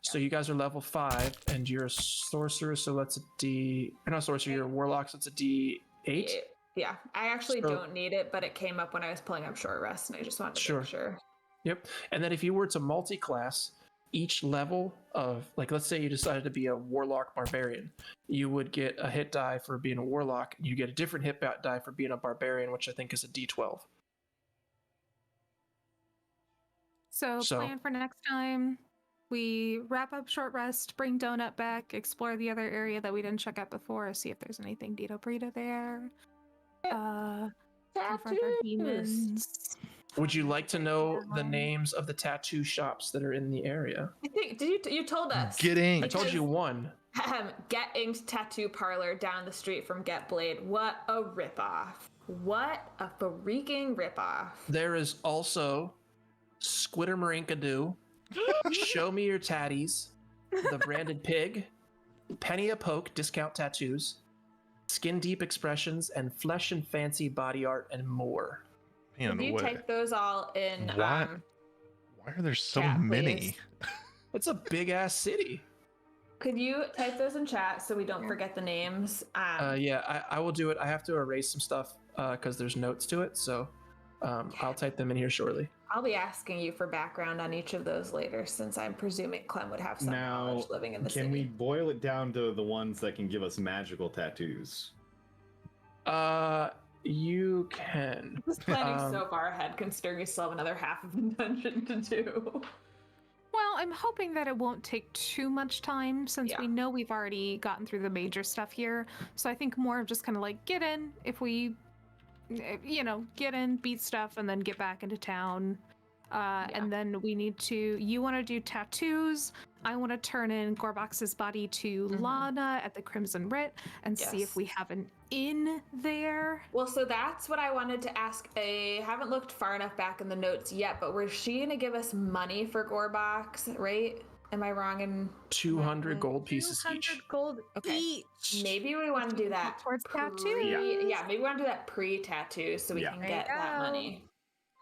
So you guys are level 5, and you're a sorcerer, so that's a D. You're not a sorcerer, you're a warlock, so it's a D8. Yeah, I actually So- don't need it, but it came up when I was pulling up short rest, and I just wanted to Sure. make sure. Yep. And then if you were to multi-class, each level of, like, let's say you decided to be a warlock barbarian, you would get a hit die for being a warlock. You get a different hit die for being a barbarian, which I think is a D12. So, So- plan for next time. We wrap up short rest, bring Donut back, explore the other area that we didn't check out before, see if there's anything Dito Burrito there. Confront our demons. Would you like to know the names of the tattoo shops that are in the area? I think you told us. Get inked. I told you one. Get Inked Tattoo Parlor down the street from Get Blade. What a ripoff! What a freaking ripoff! There is also Squiddermarinkadoo, Show Me Your Tatties, The Branded Pig, Penny a Poke Discount Tattoos, Skin Deep Expressions, and Flesh and Fancy Body Art, and more. Man, If you what? type those all in, Why are there so chat, many? please. It's a big ass city. Could you type those in chat so we don't forget the names? Yeah, I will do it. I have to erase some stuff because there's notes to it, so I'll type them in here shortly. I'll be asking you for background on each of those later, since I'm presuming Clem would have some Now, knowledge living in the city. can we boil it down to the ones that can give us magical tattoos? You can. I was planning so far ahead, considering we still have another half of the dungeon to do. Well, I'm hoping that it won't take too much time since Yeah. we know we've already gotten through the major stuff here. So I think more of just kind of like get in if we, get in, beat stuff, and then get back into town. And then we need to, you want to do tattoos. I want to turn in Gorbox's body to Lana at the Crimson Writ and see Yes. if we have an inn there. Well, so that's what I wanted to ask. I haven't looked far enough back in the notes yet, but was she going to give us money for Gorbox, right? Am I wrong in 200 gold pieces 200 each. gold Okay. each. Maybe we want to do that Towards tattoos. Yeah, maybe we want to do that pre-tattoo so we Yeah. can There get you that go. money.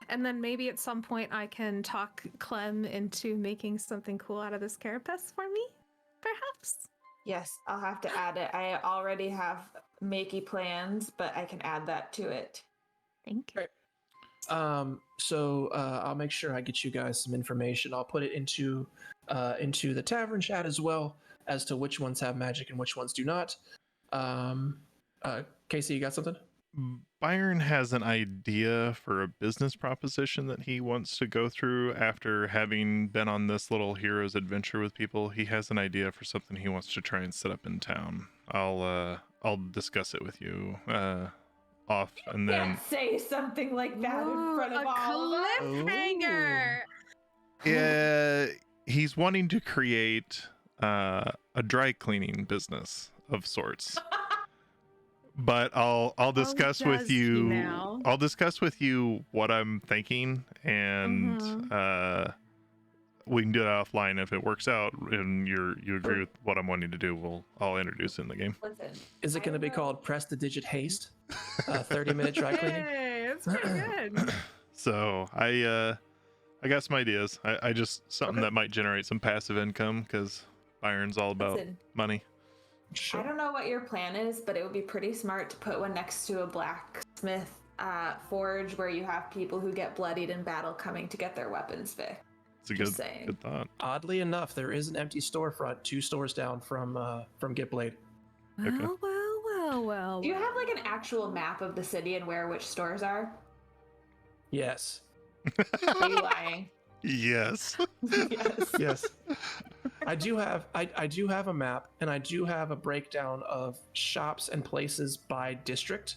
And then maybe at some point I can talk Clem into making something cool out of this carapace for me, perhaps. Yes, I'll have to add it. I already have makey plans, but I can add that to it. Thank you. I'll make sure I get you guys some information. I'll put it into the tavern chat as well as to which ones have magic and which ones do not. Casey, you got something? Byron has an idea for a business proposition that he wants to go through after having been on this little hero's adventure with people. He has an idea for something he wants to try and set up in town. I'll discuss it with you off, and then Can't say something like that in front of a all of us. cliffhanger. yeah, he's wanting to create a dry cleaning business of sorts. But I'll discuss with does he you. now? I'll discuss with you what I'm thinking, and we can do it offline if it works out and you agree with what I'm wanting to do. I'll introduce it in the game. Listen, Is it going to be called Press the Digit Haste? 30-minute dry cleaning? Hey, it's pretty good. So I got some ideas. I just something that might generate some passive income because Byron's all about Listen. money. I don't know what your plan is, but it would be pretty smart to put one next to a blacksmith forge where you have people who get bloodied in battle coming to get their weapons fixed. It's a Just saying. good thought. Oddly enough, there is an empty storefront 2 stores down from Get Blade. Okay. Well. Do you have like an actual map of the city and where which stores are? Yes. Are you lying? Yes. Yes. Yes. I do have a map, and I do have a breakdown of shops and places by district.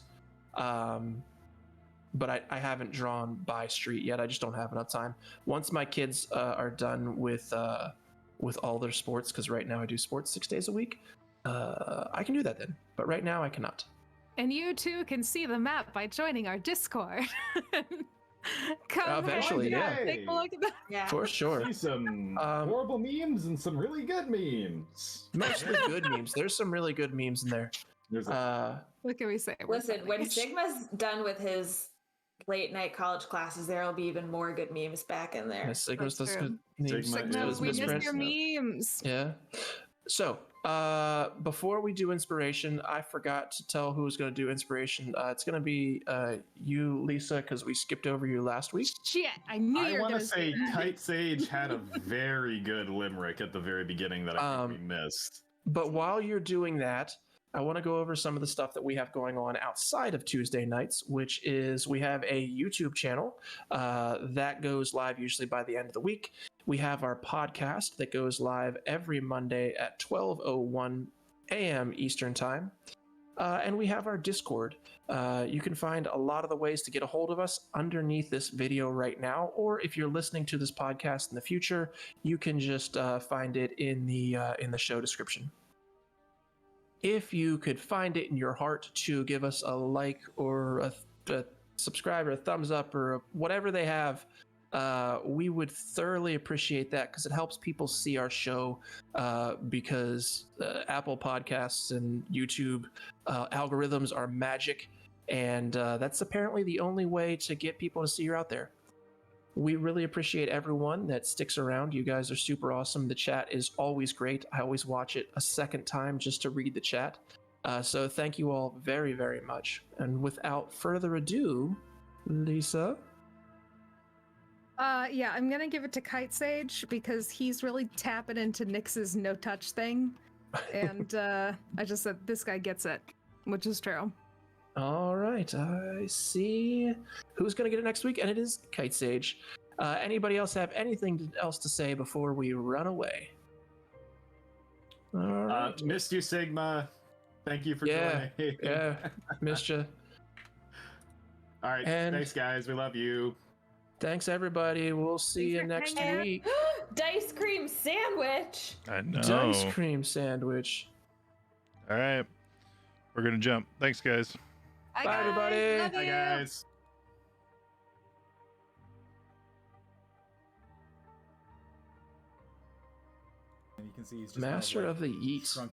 But I haven't drawn by street yet. I just don't have enough time. Once my kids are done with all their sports, because right now I do sports 6 days a week, I can do that then. But right now I cannot. And you too can see the map by joining our Discord. Come Eventually, ahead, yeah. take a look at that. Yeah. For sure. See some horrible memes and some really good memes. Mostly good memes. There's some really good memes in there. There's What can we say? We're Listen, funny. when Sigma's done with his late night college classes, there will be even more good memes back in there. Sigma's That's does true. good memes. Sigma No, is we Miss missed Prince. your memes. Yeah. So, before we do inspiration, I forgot to tell who was going to do inspiration. It's going to be you, Lisa, because we skipped over you last week. Shit, I knew you I were want gonna to say that. Kite Sage had a very good limerick at the very beginning that I think we missed. But while you're doing that, I want to go over some of the stuff that we have going on outside of Tuesday nights, which is we have a YouTube channel that goes live usually by the end of the week. We have our podcast that goes live every Monday at 12:01 a.m. Eastern Time. And we have our Discord. You can find a lot of the ways to get a hold of us underneath this video right now, or if you're listening to this podcast in the future, you can just find it in the show description. If you could find it in your heart to give us a like or a subscribe or a thumbs up or whatever they have, we would thoroughly appreciate that because it helps people see our show because Apple Podcasts and YouTube algorithms are magic, and that's apparently the only way to get people to see you're out there. We really appreciate everyone that sticks around. You guys are super awesome. The chat is always great. I always watch it a second time just to read the chat. So thank you all very, very much. And without further ado, Lisa? Yeah, I'm gonna give it to Kite Sage because he's really tapping into Nyx's no touch thing. And I just said this guy gets it, which is true. All right, I see who's going to get it next week, and it is Kite Sage. Anybody else have anything else to say before we run away? All right. Missed you, Sigma. Thank you for joining. Yeah, missed you. All right, And- thanks, guys. We love you. Thanks, everybody. We'll see you Thanks for next hanging out. week. Dice cream sandwich. I know. Dice cream sandwich. All right, we're gonna jump. Thanks, guys. Bye, Bye, everybody. Love Bye, you. guys. And you can see he's just Master kind of the Yeet. shrunk